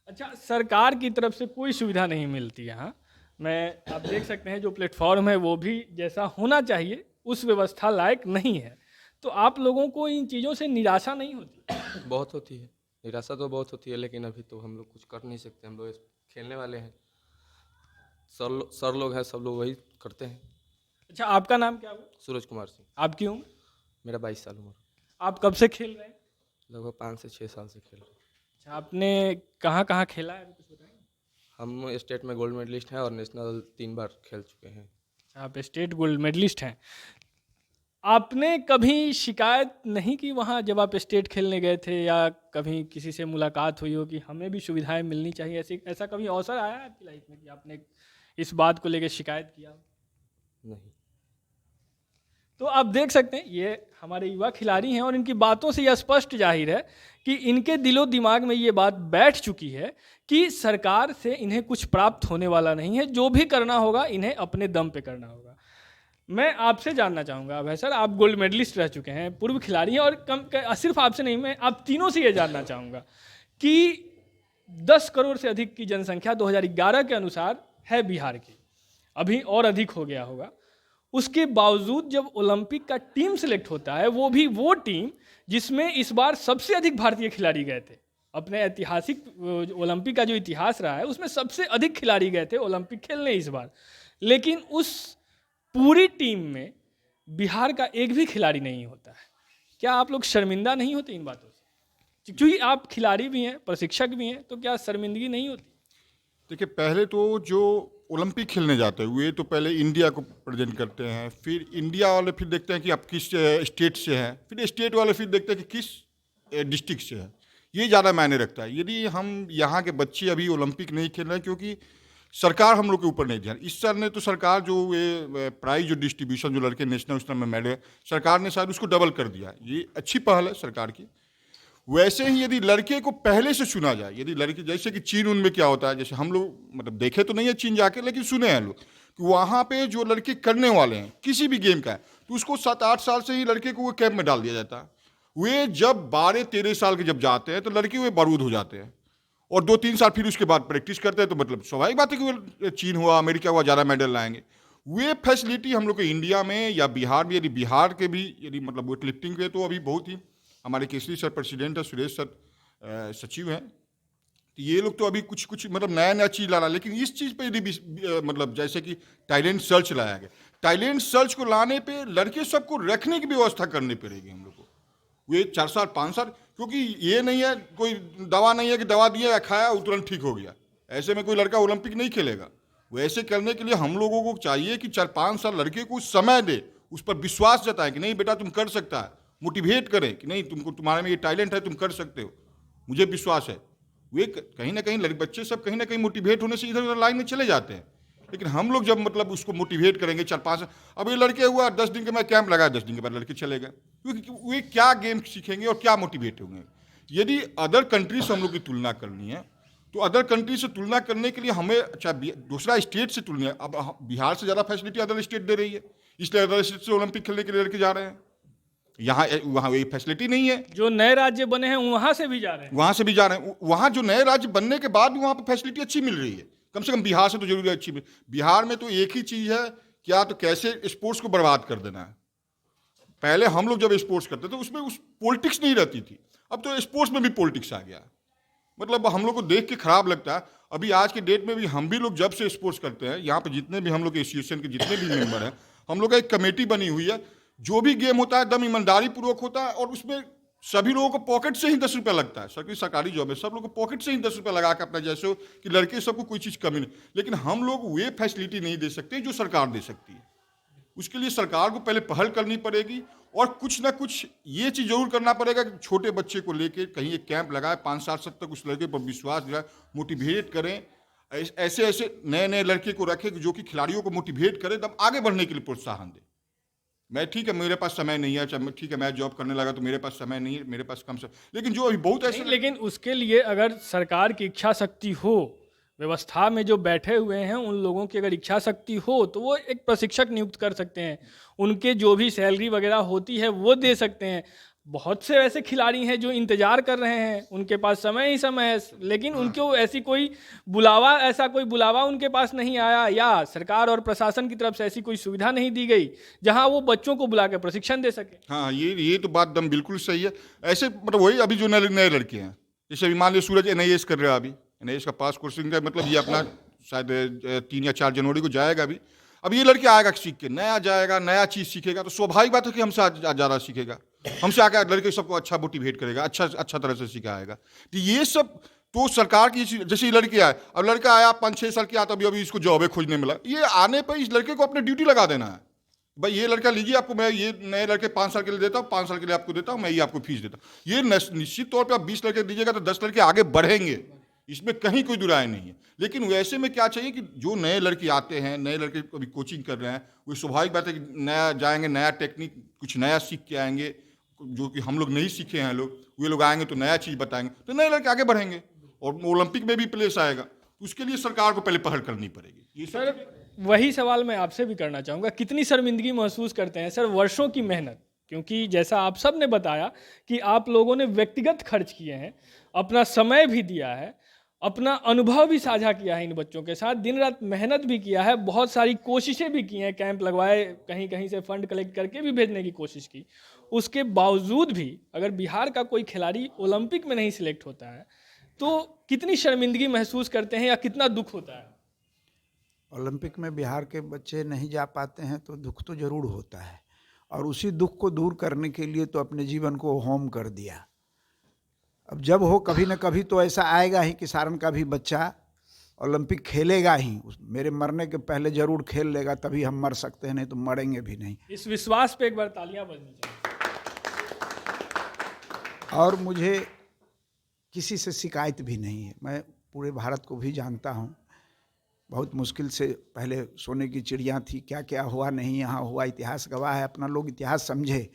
अच्छा, सरकार की तरफ से कोई सुविधा नहीं मिलती है। हाँ, मैं आप देख सकते हैं जो प्लेटफॉर्म है वो भी जैसा होना चाहिए उस व्यवस्था लायक नहीं है। तो आप लोगों को इन चीज़ों से निराशा नहीं होती?
बहुत होती है, निराशा तो बहुत होती है, लेकिन अभी तो हम लोग कुछ कर नहीं सकते। हम लोग खेलने वाले हैं, सर लोग हैं, सब लोग वही करते हैं।
अच्छा, आपका नाम क्या हुआ?
सूरज कुमार सिंह।
आपकी उम्र?
मेरा 22 साल उम्र।
आप कब से खेल रहे हैं?
लगभग 5 से 6 साल से खेल रहे हैं।
अच्छा, आपने कहाँ कहाँ खेला है, कुछ बताएंगे?
हम स्टेट में गोल्ड मेडलिस्ट हैं और नेशनल 3 बार खेल चुके हैं।
अच्छा, आप स्टेट गोल्ड मेडलिस्ट हैं। आपने कभी शिकायत नहीं की वहाँ जब आप स्टेट खेलने गए थे, या कभी किसी से मुलाकात हुई हो कि हमें भी सुविधाएं मिलनी चाहिए, ऐसा कभी अवसर आया है आपकी लाइफ में कि आपने इस बात को लेकर शिकायत किया हो?
नहीं।
तो आप देख सकते हैं ये हमारे युवा खिलाड़ी हैं और इनकी बातों से यह स्पष्ट जाहिर है कि इनके दिलो दिमाग में ये बात बैठ चुकी है कि सरकार से इन्हें कुछ प्राप्त होने वाला नहीं है, जो भी करना होगा इन्हें अपने दम पे करना होगा। मैं आपसे जानना चाहूँगा अभय सर, आप गोल्ड मेडलिस्ट रह चुके हैं, पूर्व खिलाड़ी हैं, और सिर्फ आपसे नहीं, मैं आप तीनों से ये जानना चाहूँगा कि 10 करोड़ से अधिक की जनसंख्या 2011 के अनुसार है बिहार की, अभी और अधिक हो गया होगा। उसके बावजूद जब ओलंपिक का टीम सेलेक्ट होता है, वो भी वो टीम जिसमें इस बार सबसे अधिक भारतीय खिलाड़ी गए थे, अपने ऐतिहासिक ओलंपिक का जो इतिहास रहा है उसमें सबसे अधिक खिलाड़ी गए थे ओलंपिक खेलने इस बार, लेकिन उस पूरी टीम में बिहार का एक भी खिलाड़ी नहीं होता है। क्या आप लोग शर्मिंदा नहीं होते इन बातों से? क्योंकि आप खिलाड़ी भी हैं, प्रशिक्षक भी हैं, तो क्या शर्मिंदगी नहीं होती?
देखिए, पहले तो जो ओलंपिक खेलने जाते हैं वे तो पहले इंडिया को प्रेजेंट करते हैं, फिर इंडिया वाले फिर देखते हैं कि आप किस स्टेट से हैं, फिर स्टेट वाले फिर देखते हैं कि किस डिस्ट्रिक्ट से है। ये ज़्यादा मायने रखता है। यदि हम यहाँ के बच्चे अभी ओलंपिक नहीं खेल रहे हैं क्योंकि सरकार हम लोग के ऊपर नहीं ध्यान, इस साल ने तो सरकार जो ये प्राइज जो डिस्ट्रीब्यूशन जो लड़के नेशनल में मेडल, सरकार ने शायद उसको डबल कर दिया। ये अच्छी पहल है सरकार की। वैसे ही यदि लड़के को पहले से चुना जाए, यदि लड़के जैसे कि चीन, उनमें क्या होता है, जैसे हम लोग मतलब देखे तो नहीं है चीन जाके, लेकिन सुने हैं लोग कि वहाँ पे जो लड़के करने वाले हैं किसी भी गेम का है तो उसको 7-8 साल से ही लड़के को वो कैंप में डाल दिया जाता है। वे जब 12-13 साल के जब जाते हैं तो लड़के वे बारूद हो जाते हैं और 2-3 साल फिर उसके बाद प्रैक्टिस करते हैं। तो मतलब स्वाभाविक बात है कि वो चीन हुआ, अमेरिका हुआ, ज़्यादा मेडल लाएंगे। वे फैसिलिटी हम लोग के इंडिया में या बिहार में, यदि बिहार के भी यदि मतलब वेट लिफ्टिंग के, तो अभी बहुत ही हमारे केसरी सर प्रेसिडेंट है, सुरेश सर सचिव हैं, तो ये लोग तो अभी कुछ कुछ मतलब नया नया चीज़ ला रहा है। लेकिन इस चीज़ पे यदि मतलब जैसे कि टैलेंट सर्च लाया गया, टैलेंट सर्च को लाने पे लड़के सबको रखने की व्यवस्था करनी पड़ेगी हम लोग को। वे 4 साल 5 साल, क्योंकि ये नहीं है कोई दवा नहीं है कि दवा दिया खाया तुरंत ठीक हो गया, ऐसे में कोई लड़का ओलंपिक नहीं खेलेगा। वैसे करने के लिए हम लोगों को चाहिए कि 4-5 साल लड़के को समय दे, उस पर विश्वास जताएं कि नहीं बेटा तुम कर सकता है, मोटिवेट करें कि नहीं तुमको तुम्हारे में ये टैलेंट है, तुम कर सकते हो, मुझे विश्वास है। वे कहीं ना कहीं बच्चे सब कहीं ना कहीं मोटिवेट होने से इधर उधर लाइन में चले जाते हैं। लेकिन हम लोग जब मतलब उसको मोटिवेट करेंगे 4-5, अब ये लड़के हुआ 10 दिन के मैं कैंप लगाया, 10 दिन के बाद लड़के चले गए, क्योंकि वे क्या गेम सीखेंगे और क्या मोटिवेट होंगे। यदि अदर कंट्री से हम लोग की तुलना करनी है तो अदर कंट्री से तुलना करने के लिए हमें चाहे दूसरा स्टेट से तुलना है। अब बिहार से ज़्यादा फैसिलिटी अदर स्टेट दे रही है, इसलिए अदर स्टेट से ओलंपिक खेलने के लिए लड़के जा रहे हैं। यहाँ वहाँ ये फैसिलिटी नहीं है।
जो नए राज्य बने हैं वहाँ से भी जा रहे हैं,
वहाँ से भी जा रहे हैं। वहाँ जो नए राज्य बनने के बाद भी वहाँ पर फैसिलिटी अच्छी मिल रही है, कम से कम बिहार से तो जरूर अच्छी मिल। बिहार में तो एक ही चीज़ है, क्या तो कैसे स्पोर्ट्स को बर्बाद कर देना है। पहले हम लोग जब स्पोर्ट्स करते थे उसमें उस पॉलिटिक्स नहीं रहती थी, अब तो स्पोर्ट्स में भी पॉलिटिक्स आ गया। मतलब हम लोग को देख के खराब लगता है। अभी आज के डेट में भी हम भी लोग जब से स्पोर्ट्स करते हैं, यहाँ पे जितने भी हम लोग के एसोसिएशन के जितने भी मेंबर हैं, हम लोग का एक कमेटी बनी हुई है। जो भी गेम होता है एकदम ईमानदारी पूर्वक होता है और उसमें सभी लोगों को पॉकेट से ही 10 रुपया लगता है। सरकारी जॉब है, सब लोग को पॉकेट से ही 10 रुपया लगा के अपना, जैसे हो कि लड़के सबको कोई चीज़ कमी नहीं। लेकिन हम लोग वे फैसिलिटी नहीं दे सकते जो सरकार दे सकती है। उसके लिए सरकार को पहले पहल करनी पड़ेगी और कुछ ना कुछ ये चीज़ जरूर करना पड़ेगा कि छोटे बच्चे को लेके कहीं एक कैंप लगाए, 5-7 साल तक उस लड़के पर विश्वास दिलाए, मोटिवेट करें। ऐसे ऐसे नए नए लड़के को रखें जो कि खिलाड़ियों को मोटिवेट करें, तब आगे बढ़ने के लिए प्रोत्साहन दें। मैं ठीक है मेरे पास समय नहीं है, चाहे ठीक है मैं जॉब करने लगा तो मेरे पास समय नहीं है, मेरे पास कम समय, लेकिन जो अभी बहुत ऐसे
लेकिन उसके लिए अगर सरकार की इच्छा शक्ति हो, व्यवस्था में जो बैठे हुए हैं उन लोगों की अगर इच्छा शक्ति हो तो वो एक प्रशिक्षक नियुक्त कर सकते हैं, उनके जो भी सैलरी वगैरह होती है वो दे सकते हैं। बहुत से ऐसे खिलाड़ी हैं जो इंतजार कर रहे हैं, उनके पास समय ही समय है, लेकिन उनको ऐसी कोई बुलावा उनके पास नहीं आया, या सरकार और प्रशासन की तरफ से ऐसी कोई सुविधा नहीं दी गई जहां वो बच्चों को बुला के प्रशिक्षण दे सके।
हाँ, ये तो बात दम बिल्कुल सही है। ऐसे मतलब वही अभी जो नए लड़के हैं, जैसे अभी मान लीजिए सूरज NIS कर रहा है, अभी NIS का पास कोर्सिंग का मतलब ये अपना शायद 3 या 4 जनवरी को जाएगा। अभी अब ये लड़के आएगा सीख के, नया जाएगा, नया चीज़ सीखेगा, तो स्वाभाविक बात है कि हमसे ज़्यादा सीखेगा, हमसे आकर लड़के सबको अच्छा मोटिवेट करेगा, अच्छा तरह से सिखाएगा। तो ये सब तो सरकार की, जैसे ये लड़के आए, अब लड़का आया 5-6 साल के आता, अभी इसको जॉब खोजने मिला, ये आने पर इस लड़के को अपनी ड्यूटी लगा देना है। भाई ये लड़का लीजिए, आपको मैं ये नए लड़के 5 साल के लिए देता हूँ, 5 साल के लिए आपको देता हूँ, मैं ये आपको फीस देता हूँ। ये निश्चित तौर पे आप 20 लड़के दीजिएगा तो 10 लड़के आगे बढ़ेंगे, इसमें कहीं कोई दुराय नहीं है। लेकिन वैसे में क्या चाहिए कि जो नए लड़के आते हैं, नए लड़के अभी कोचिंग कर रहे हैं, वो स्वाभाविक बात है कि नया जाएंगे, नया टेक्निक कुछ नया सीख के आएंगे, जो कि हम लोग नहीं सीखे हैं लोग, वे लोग आएंगे तो नया चीज़ बताएंगे, तो नए लड़के आगे बढ़ेंगे और ओलंपिक में भी प्लेस आएगा। तो उसके लिए सरकार को पहले पहल करनी पड़ेगी। ये
सर वही सवाल मैं आपसे भी करना चाहूँगा, कितनी शर्मिंदगी महसूस करते हैं सर वर्षों की मेहनत, क्योंकि जैसा आप सब ने बताया कि आप लोगों ने व्यक्तिगत खर्च किए हैं, अपना समय भी दिया है, अपना अनुभव भी साझा किया है इन बच्चों के साथ, दिन रात मेहनत भी किया है, बहुत सारी कोशिशें भी की हैं, कैंप लगवाए, कहीं कहीं से फंड कलेक्ट करके भी भेजने की कोशिश की। उसके बावजूद भी अगर बिहार का कोई खिलाड़ी ओलंपिक में नहीं सिलेक्ट होता है तो कितनी शर्मिंदगी महसूस करते हैं या कितना दुख होता है?
ओलंपिक में बिहार के बच्चे नहीं जा पाते हैं तो दुख तो जरूर होता है, और उसी दुख को दूर करने के लिए तो अपने जीवन को होम कर दिया। अब जब हो कभी न कभी तो ऐसा आएगा ही कि सारण का भी बच्चा ओलंपिक खेलेगा ही, मेरे मरने के पहले जरूर खेल लेगा, तभी हम मर सकते हैं, नहीं तो मरेंगे भी नहीं।
इस विश्वास पे एक बार तालियां बजनी चाहिए।
और मुझे किसी से शिकायत भी नहीं है, मैं पूरे भारत को भी जानता हूँ। बहुत मुश्किल से पहले सोने की चिड़िया थी, क्या क्या हुआ नहीं यहाँ हुआ, इतिहास गवाह है, अपना लोग इतिहास समझे।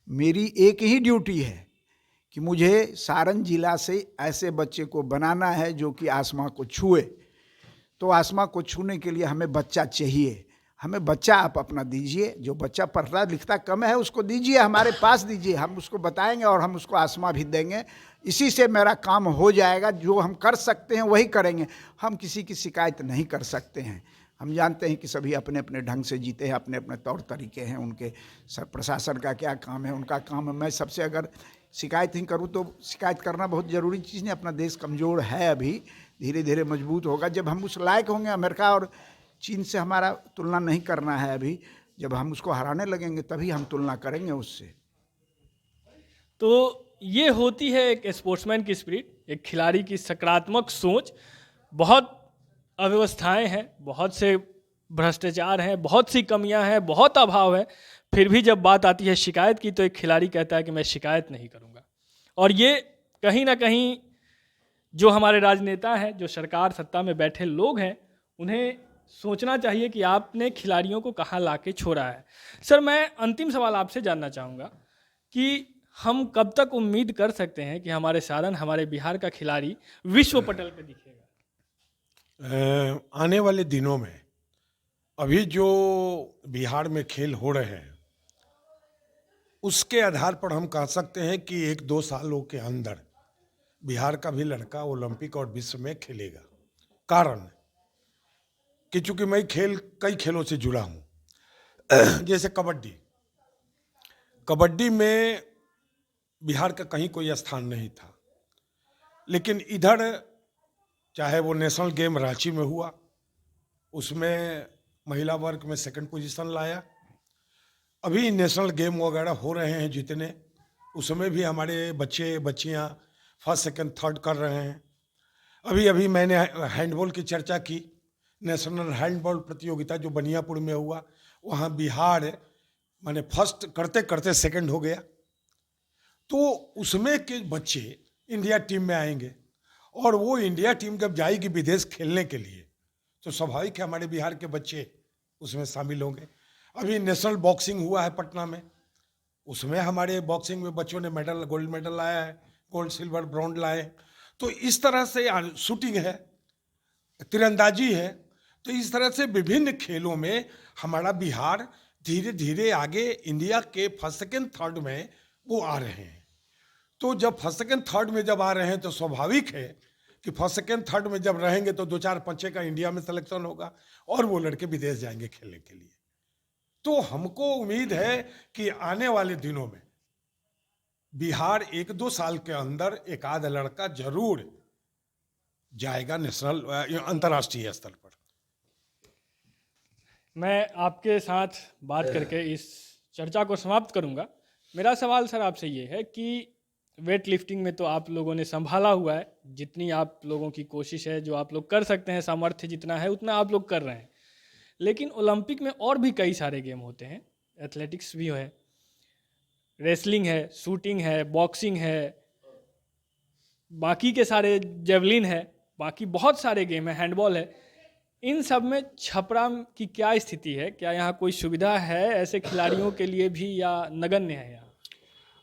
मेरी एक ही ड्यूटी है कि मुझे सारण जिला से ऐसे बच्चे को बनाना है जो कि आसमां को छुए। तो आसमां को छूने के लिए हमें बच्चा चाहिए, हमें बच्चा आप अपना दीजिए, जो बच्चा पढ़ता लिखता कम है उसको दीजिए, हमारे पास दीजिए, हम उसको बताएंगे और हम उसको आसमां भी देंगे। इसी से मेरा काम हो जाएगा, जो हम कर सकते हैं वही करेंगे। हम किसी की शिकायत नहीं कर सकते हैं, हम जानते हैं कि सभी अपने अपने ढंग से जीते हैं, अपने अपने तौर तरीके हैं उनके, सब प्रशासन का क्या काम है, उनका काम है। मैं सबसे अगर शिकायत ही करूं तो शिकायत करना बहुत ज़रूरी चीज़ नहीं। अपना देश कमज़ोर है, अभी धीरे धीरे मजबूत होगा। जब हम उस लायक होंगे, अमेरिका और चीन से हमारा तुलना नहीं करना है अभी, जब हम उसको हराने लगेंगे तभी हम तुलना करेंगे उससे।
तो ये होती है एक स्पोर्ट्समैन की स्पिरिट, एक खिलाड़ी की सकारात्मक सोच। बहुत अव्यवस्थाएं हैं, बहुत से भ्रष्टाचार हैं, बहुत सी कमियां हैं, बहुत अभाव है, फिर भी जब बात आती है शिकायत की तो एक खिलाड़ी कहता है कि मैं शिकायत नहीं करूंगा। और ये कहीं ना कहीं जो हमारे राजनेता हैं, जो सरकार सत्ता में बैठे लोग हैं, उन्हें सोचना चाहिए कि आपने खिलाड़ियों को कहाँ लाके छोड़ा है। सर मैं अंतिम सवाल आपसे जानना चाहूँगा कि हम कब तक उम्मीद कर सकते हैं कि हमारे सारण, हमारे बिहार का खिलाड़ी विश्व पटल पे दिखेगा?
आने वाले दिनों में अभी जो बिहार में खेल हो रहे हैं उसके आधार पर हम कह सकते हैं कि 1-2 सालों के अंदर बिहार का भी लड़का ओलंपिक और विश्व में खेलेगा। कारण कि चूंकि मैं कई खेलों से जुड़ा हूं, जैसे कबड्डी में बिहार का कहीं कोई स्थान नहीं था, लेकिन इधर चाहे वो नेशनल गेम रांची में हुआ, उसमें महिला वर्ग में 2nd पोजीशन लाया। अभी नेशनल गेम वगैरह हो रहे हैं जितने, उसमें भी हमारे बच्चे बच्चियां 1st, 2nd, 3rd कर रहे हैं। अभी मैंने हैंडबॉल की चर्चा की, नेशनल हैंडबॉल प्रतियोगिता जो बनियापुर में हुआ, वहाँ बिहार माने फर्स्ट करते करते 2nd हो गया। तो उसमें के बच्चे इंडिया टीम में आएंगे, और वो इंडिया टीम जब जाएगी विदेश खेलने के लिए तो स्वाभाविक है हमारे बिहार के बच्चे उसमें शामिल होंगे। अभी नेशनल बॉक्सिंग हुआ है पटना में, उसमें हमारे बॉक्सिंग में बच्चों ने गोल्ड मेडल लाया है, गोल्ड सिल्वर ब्रॉन्ज लाए। तो इस तरह से शूटिंग है, तीरंदाजी है, तो इस तरह से विभिन्न खेलों में हमारा बिहार धीरे धीरे आगे इंडिया के 1st, 2nd, 3rd में वो आ रहे हैं। तो जब 1st, 2nd, 3rd में जब आ रहे हैं तो स्वाभाविक है कि 1st, 2nd, 3rd में जब रहेंगे तो 2-4 बच्चे का इंडिया में सिलेक्शन होगा और वो लड़के विदेश जाएंगे खेलने के लिए। तो हमको उम्मीद है कि आने वाले दिनों में बिहार 1-2 साल के अंदर एक आध लड़का जरूर जाएगा नेशनल अंतर्राष्ट्रीय स्तर पर।
मैं आपके साथ बात करके इस चर्चा को समाप्त करूंगा। मेरा सवाल सर आपसे ये है कि वेट लिफ्टिंग में तो आप लोगों ने संभाला हुआ है, जितनी आप लोगों की कोशिश है, जो आप लोग कर सकते हैं, सामर्थ्य जितना है उतना आप लोग कर रहे हैं, लेकिन ओलंपिक में और भी कई सारे गेम होते हैं एथलेटिक्स भी है, रेसलिंग है, शूटिंग है, बॉक्सिंग है, बाकी के सारे जेवलिन है, बाकी बहुत सारे गेम है, हैंडबॉल है। इन सब में छपरा की क्या स्थिति है? क्या यहाँ कोई सुविधा है ऐसे खिलाड़ियों के लिए भी, या नगण्य है यहाँ?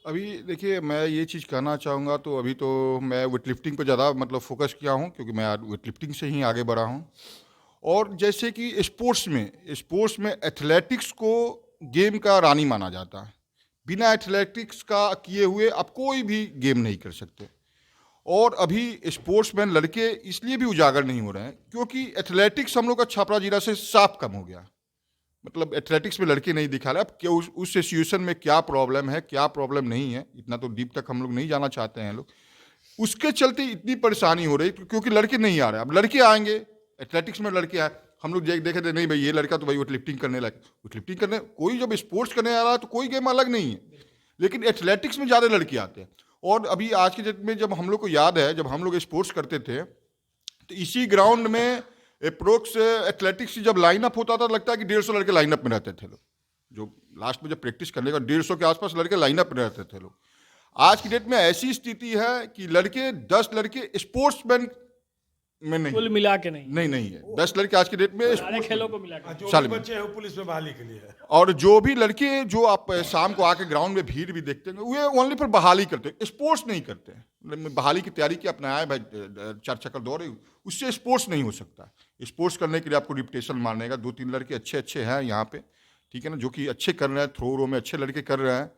अभी देखिए, मैं ये चीज़ कहना चाहूँगा, तो अभी तो मैं वेट लिफ्टिंग पर ज़्यादा मतलब फोकस किया हूँ, क्योंकि मैं वेट लिफ्टिंग से ही आगे बढ़ा हूँ। और जैसे कि स्पोर्ट्स में एथलेटिक्स को गेम का रानी माना जाता है। बिना एथलेटिक्स का किए हुए आप कोई भी गेम नहीं कर सकते। और अभी स्पोर्ट्समैन लड़के इसलिए भी उजागर नहीं हो रहे हैं क्योंकि एथलेटिक्स हम लोग का छपरा जिला से साफ कम हो गया। मतलब एथलेटिक्स में लड़के नहीं दिखा रहे। अब क्या उस सिचुएशन में क्या प्रॉब्लम है, क्या प्रॉब्लम नहीं है, इतना तो डीप तक हम लोग नहीं जाना चाहते हैं लोग। उसके चलते इतनी परेशानी हो रही क्योंकि लड़के नहीं आ रहे। अब लड़के आएंगे, एथलेटिक्स में लड़के आए, हम लोग देखे थे नहीं भाई ये लड़का तो भाई वेट लिफ्टिंग करने लगे। वेट लिफ्टिंग करने कोई जब स्पोर्ट्स करने आ रहा है तो कोई गेम अलग नहीं है, लेकिन एथलेटिक्स में ज़्यादा लड़के आते हैं। और अभी आज के डेट में जब हम लोग को याद है, जब हम लोग स्पोर्ट्स करते थे तो इसी ग्राउंड में अप्रोक्स एथलेटिक्स जब लाइनअप होता था, लगता है कि 150 लड़के लाइनअप में रहते थे लोग। जो लास्ट में जब प्रैक्टिस करने का 150 के आसपास लड़के लाइनअप में रहते थे लोग। आज की डेट में ऐसी स्थिति है कि 10 लड़के स्पोर्ट्समैन में नहीं,
कुल मिला के नहीं
है। 10 लड़के आज की डेट में
सारे खेलों को मिला के।
जो
साल
भी
में।
बच्चे हैं वो पुलिस में बहाली के लिए है।
और जो भी लड़के जो आप शाम को आके ग्राउंड में भीड़ भी देखते हैं, वे ओनली पर बहाली करते हैं, स्पोर्ट्स नहीं करते हैं। बहाली की तैयारी की अपना आए भाई 4 चक्कर दौड़े, उससे स्पोर्ट्स नहीं हो सकता। स्पोर्ट्स करने के लिए आपको रिपुटेशन मारने का 2-3 लड़के अच्छे हैं यहाँ पे, ठीक है ना, जो कि अच्छे कर रहे हैं, थ्रो में अच्छे लड़के कर रहे हैं।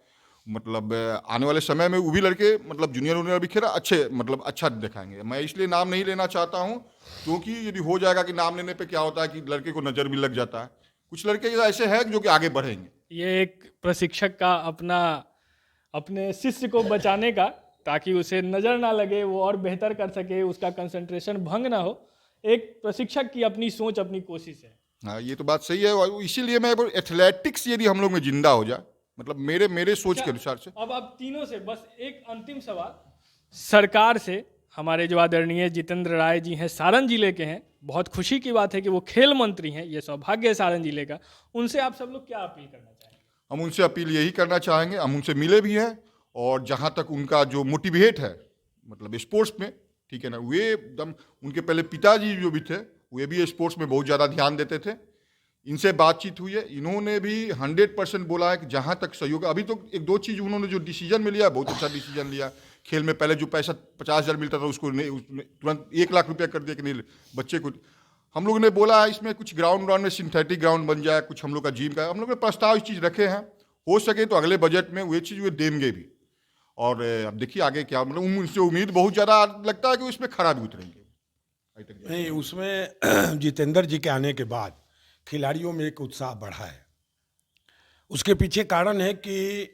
मतलब आने वाले समय में वो भी लड़के मतलब जूनियर भी खेला अच्छे, मतलब अच्छा दिखाएंगे। मैं इसलिए नाम नहीं लेना चाहता हूँ क्योंकि यदि हो जाएगा कि नाम लेने पे क्या होता है कि लड़के को नज़र भी लग जाता है। कुछ लड़के ऐसे हैं जो कि आगे बढ़ेंगे।
ये एक प्रशिक्षक का अपने शिष्य को बचाने का, ताकि उसे नज़र ना लगे, वो और बेहतर कर सके, उसका कंसंट्रेशन भंग ना हो, एक प्रशिक्षक की अपनी सोच, अपनी कोशिश है।
हाँ, ये तो बात सही है। और इसीलिए मैं एथलेटिक्स यदि हम लोग में जिंदा हो जाए, मतलब मेरे सोच के अनुसार से।
अब आप तीनों से बस एक अंतिम सवाल, सरकार से, हमारे जो आदरणीय जितेंद्र राय जी हैं, सारण जिले के हैं, बहुत खुशी की बात है कि वो खेल मंत्री हैं, ये सौभाग्य है सारण जिले का। उनसे आप सब लोग क्या अपील करना चाहेंगे?
हम उनसे अपील यही करना चाहेंगे, हम उनसे मिले भी हैं, और जहाँ तक उनका जो मोटिवेट है मतलब स्पोर्ट्स में, ठीक है ना, वे एकदम, उनके पहले पिताजी जो भी थे वे भी स्पोर्ट्स में बहुत ज़्यादा ध्यान देते थे। इनसे बातचीत हुई है, इन्होंने भी 100% बोला है कि जहाँ तक सहयोग। अभी तो 1-2 चीज़ उन्होंने जो डिसीजन में लिया, बहुत अच्छा डिसीजन लिया। खेल में पहले जो पैसा 50,000 मिलता था उसको नहीं, उसने तुरंत 1 लाख रुपया कर दिया कि नहीं बच्चे को। हम लोगों ने बोला है इसमें कुछ ग्राउंड में सिंथेटिक ग्राउंड बन जाए, कुछ हम लोग का जिम का, हम लोग ने प्रस्ताव इस चीज़ रखे हैं। हो सके तो अगले बजट में वे चीज़ वे देंगे भी। और अब देखिए आगे क्या, मतलब उनसे उम्मीद बहुत ज़्यादा लगता है कि उसमें खरा भी उतरेंगे।
नहीं, उसमें जितेंद्र जी के आने के बाद खिलाड़ियों में एक उत्साह बढ़ा है। उसके पीछे कारण है कि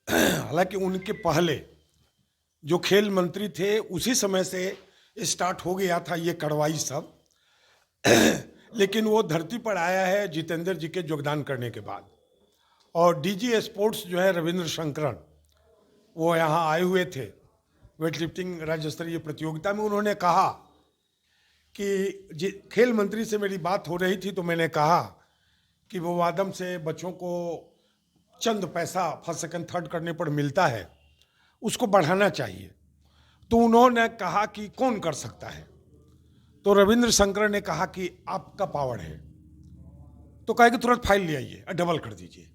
हालांकि उनके पहले जो खेल मंत्री थे उसी समय से स्टार्ट हो गया था ये कड़वाई सब, लेकिन वो धरती पर आया है जितेंद्र जी के योगदान करने के बाद। और डीजी स्पोर्ट्स जो है रविंद्र शंकरन, वो यहाँ आए हुए थे वेट लिफ्टिंग राज्य स्तरीय प्रतियोगिता में। उन्होंने कहा कि खेल मंत्री से मेरी बात हो रही थी तो मैंने कहा कि वो वादम से बच्चों को चंद पैसा फर्स्ट सेकंड थर्ड करने पर मिलता है, उसको बढ़ाना चाहिए। तो उन्होंने कहा कि कौन कर सकता है, तो रविंद्र शंकर ने कहा कि आपका पावर है। तो कहा कि तुरंत फाइल ले आइए और डबल कर दीजिए।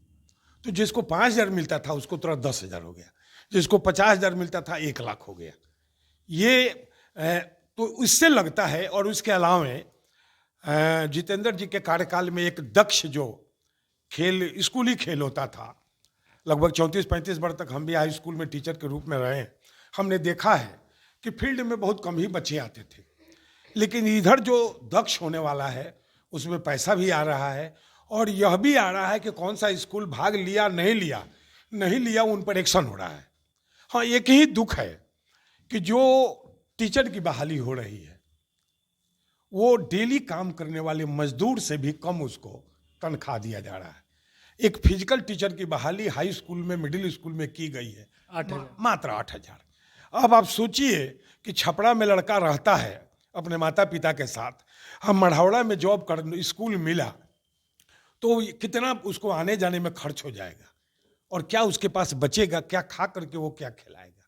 तो जिसको 5,000 मिलता था उसको तुरंत 10,000 हो गया, जिसको 50,000 मिलता था 1 लाख हो गया। ये तो इससे लगता है। और उसके अलावा जितेंद्र जी के कार्यकाल में एक दक्ष जो खेल, स्कूली खेल होता था, लगभग 34-35 वर्ष तक हम भी हाई स्कूल में टीचर के रूप में रहे, हमने देखा है कि फील्ड में बहुत कम ही बच्चे आते थे। लेकिन इधर जो दक्ष होने वाला है उसमें पैसा भी आ रहा है, और यह भी आ रहा है कि कौन सा स्कूल भाग लिया नहीं लिया उन पर एक्शन हो रहा है। हाँ, एक ही दुख है कि जो टीचर की बहाली हो रही है वो डेली काम करने वाले मजदूर से भी कम उसको तनख्वाह दिया जा रहा है। एक फिजिकल टीचर की बहाली हाई स्कूल में, मिडिल स्कूल में की गई है,
8,000
मात्र 8,000। अब आप सोचिए कि छपरा में लड़का रहता है अपने माता पिता के साथ, हम मढ़ौड़ा में जॉब कर स्कूल मिला तो कितना उसको आने जाने में खर्च हो जाएगा और क्या उसके पास बचेगा, क्या खा करके वो क्या खिलाएगा।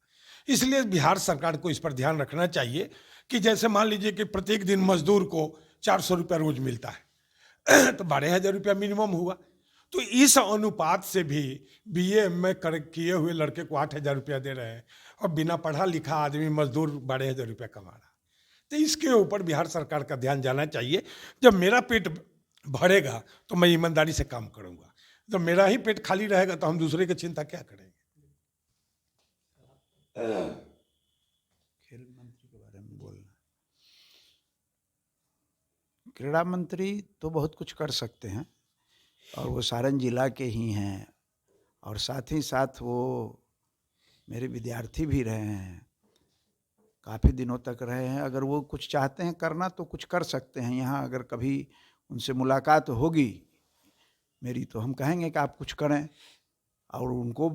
इसलिए बिहार सरकार को इस पर ध्यान रखना चाहिए कि जैसे मान लीजिए कि प्रत्येक दिन मजदूर को 400 रुपया रोज मिलता है तो 12,000 रुपया मिनिमम हुआ। तो इस अनुपात से भी BA MA किए हुए लड़के को 8,000 रुपया दे रहे हैं और बिना पढ़ा लिखा आदमी मजदूर 12,000 रुपया कमा रहा है। तो इसके ऊपर बिहार सरकार का ध्यान जाना चाहिए। जब मेरा पेट भरेगा तो मैं ईमानदारी से काम करूंगा, जब मेरा ही पेट खाली रहेगा तो हम दूसरे की चिंता क्या करेंगे।
खेल मंत्री के बारे में बोलना, क्रीड़ा मंत्री तो बहुत कुछ कर सकते हैं और वो सारण जिला के ही हैं और साथ ही साथ वो मेरे विद्यार्थी भी रहे हैं, काफ़ी दिनों तक रहे हैं। अगर वो कुछ चाहते हैं करना तो कुछ कर सकते हैं। यहाँ अगर कभी उनसे मुलाकात होगी मेरी तो हम कहेंगे कि आप कुछ करें, और उनको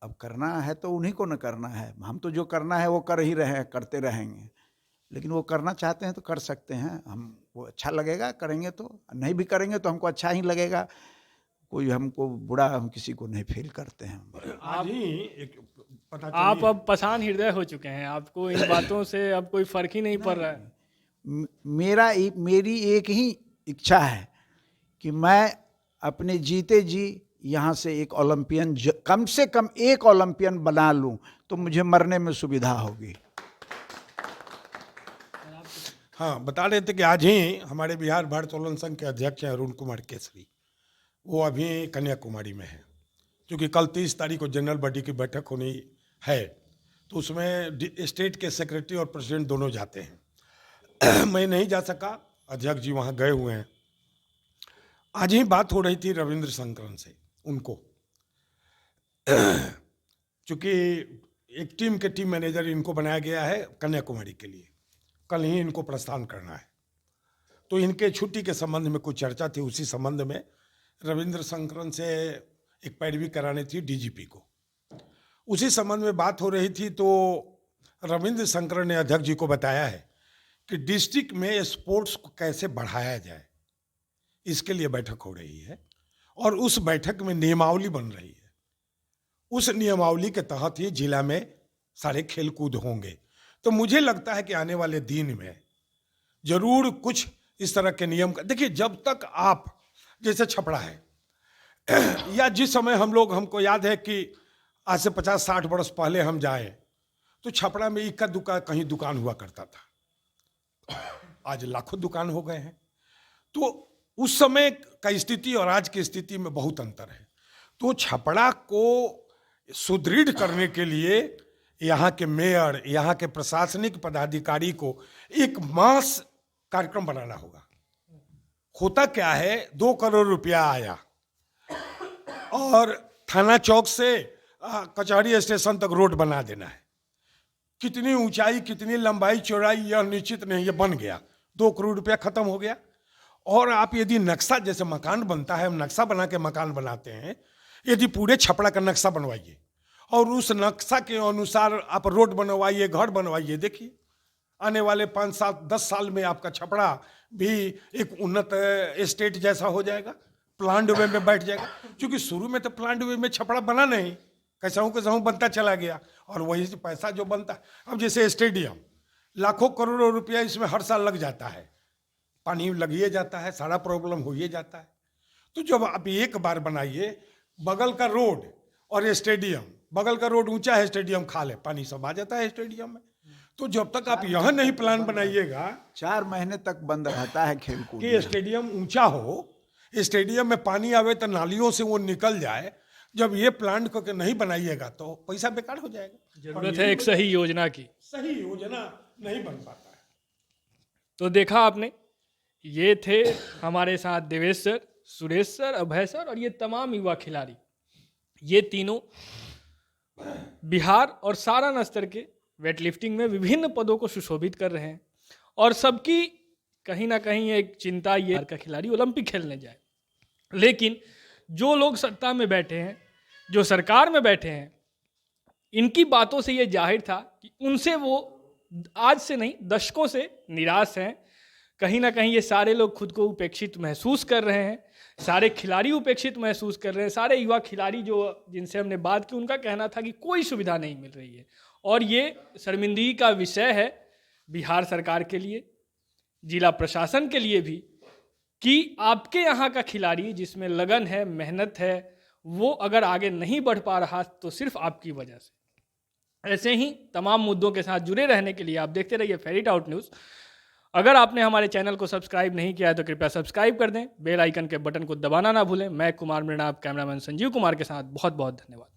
अब करना है तो उन्हीं को न करना है। हम तो जो करना है वो कर ही रहे हैं, करते रहेंगे, लेकिन वो करना चाहते हैं तो कर सकते हैं। हम वो अच्छा लगेगा करेंगे तो, नहीं भी करेंगे तो हमको अच्छा ही लगेगा। कोई हमको बुरा, हम किसी को नहीं फील करते हैं।
आज ही एक पता
आप अब पसान हृदय हो चुके हैं, आपको इन बातों से अब कोई फर्क ही नहीं पड़ रहा है।
मेरी एक ही इच्छा है कि मैं अपने जीते जी यहाँ से एक ओलंपियन, कम से कम एक ओलंपियन बना लूँ तो मुझे मरने में सुविधा होगी।
हाँ, बता रहे थे कि आज ही हमारे बिहार भारोत्तोलन संघ के अध्यक्ष हैं अरुण कुमार केसरी, वो अभी कन्याकुमारी में है, क्योंकि कल 30 तारीख को जनरल बॉडी की बैठक होनी है, तो उसमें स्टेट के सेक्रेटरी और प्रेसिडेंट दोनों जाते हैं। मैं नहीं जा सका, अध्यक्ष जी वहाँ गए हुए हैं। आज ही बात हो रही थी रविंद्र शंकरन से, उनको चूँकि एक टीम के टीम मैनेजर इनको बनाया गया है कन्याकुमारी के लिए, कल ही इनको प्रस्थान करना है, तो इनके छुट्टी के संबंध में कुछ चर्चा थी। उसी संबंध में रविंद्र शंकरन से एक पैरवी करानी थी DGP को, उसी संबंध में बात हो रही थी। तो रविंद्र शंकरन ने अध्यक्ष जी को बताया है कि डिस्ट्रिक्ट में स्पोर्ट्स को कैसे बढ़ाया जाए, इसके लिए बैठक हो रही है और उस बैठक में नियमावली बन रही है। उस नियमावली के तहत ही जिला में सारे खेल कूद होंगे। तो मुझे लगता है कि आने वाले दिन में जरूर कुछ इस तरह के नियम का, देखिए जब तक आप, जैसे छपड़ा है या जिस समय हमको याद है कि आज से 50-60 वर्ष पहले हम जाए तो छपड़ा में इक्का दुक्का कहीं दुकान हुआ करता था, आज लाखों दुकान हो गए हैं। तो उस समय का स्थिति और आज की स्थिति में बहुत अंतर है। तो छपड़ा को सुदृढ़ करने के लिए यहाँ के मेयर, यहाँ के प्रशासनिक पदाधिकारी को एक मास कार्यक्रम बनाना होगा। होता क्या है, 2 करोड़ रुपया आया और थाना चौक से कचहरी स्टेशन तक रोड बना देना है। कितनी ऊंचाई, कितनी लंबाई, चौड़ाई यह निश्चित नहीं, ये बन गया, 2 करोड़ रुपया खत्म हो गया। और आप यदि नक्शा, जैसे मकान बनता है, हम नक्शा बना के मकान बनाते हैं, यदि पूरे छपड़ा का नक्शा बनवाइए और उस नक्शा के अनुसार आप रोड बनवाइए, घर बनवाइए, देखिए आने वाले 5-7-10 साल में आपका छपड़ा भी एक उन्नत स्टेट जैसा हो जाएगा, प्लान्ड वे में बैठ जाएगा। क्योंकि शुरू में तो प्लान्ड वे में छपड़ा बना नहीं, कैसा हूँ बनता चला गया और वही से पैसा जो बनता है। अब जैसे स्टेडियम, लाखों करोड़ों रुपया इसमें हर साल लग जाता है, पानी लगिए जाता है, सारा प्रॉब्लम होइए जाता है। तो जब आप एक बार बनाइए, बगल का रोड और स्टेडियम, बगल का रोड ऊंचा है, स्टेडियम खाल है, पानी सब आ जाता है स्टेडियम में। तो जब तक आप यहाँ नहीं प्लान बनाइएगा,
4 महीने तक बंद रहता है खेल कूद।
कि स्टेडियम ऊंचा हो, स्टेडियम में पानी आवे तो नालियों से वो निकल जाए, जब ये प्लान करके नहीं बनाइएगा तो पैसा बेकार हो जाएगा।
जरूरत है एक सही योजना की,
सही योजना नहीं बन पाता है।
तो देखा आपने, ये थे हमारे साथ देवेश सर, सुरेश सर, अभय सर और ये तमाम युवा खिलाड़ी। ये तीनों बिहार और सारण स्तर के वेटलिफ्टिंग में विभिन्न पदों को सुशोभित कर रहे हैं और सबकी कहीं ना कहीं एक चिंता ये का खिलाड़ी ओलंपिक खेलने जाए। लेकिन जो लोग सत्ता में बैठे हैं, जो सरकार में बैठे हैं, इनकी बातों से ये जाहिर था कि उनसे वो आज से नहीं दशकों से निराश हैं। कहीं ना कहीं ये सारे लोग खुद को उपेक्षित महसूस कर रहे हैं। सारे खिलाड़ी उपेक्षित महसूस कर रहे हैं। सारे युवा खिलाड़ी जो जिनसे हमने बात की उनका कहना था कि कोई सुविधा नहीं मिल रही है, और ये शर्मिंदगी का विषय है बिहार सरकार के लिए, जिला प्रशासन के लिए भी, कि आपके यहाँ का खिलाड़ी जिसमें लगन है, मेहनत है, वो अगर आगे नहीं बढ़ पा रहा तो सिर्फ आपकी वजह से। ऐसे ही तमाम मुद्दों के साथ जुड़े रहने के लिए आप देखते रहिए फेरी टाउट न्यूज़। अगर आपने हमारे चैनल को सब्सक्राइब नहीं किया है तो कृपया सब्सक्राइब कर दें, बेल आइकन के बटन को दबाना ना भूलें। मैं कुमार मृणाल, कैमरामैन संजीव कुमार के साथ बहुत बहुत धन्यवाद।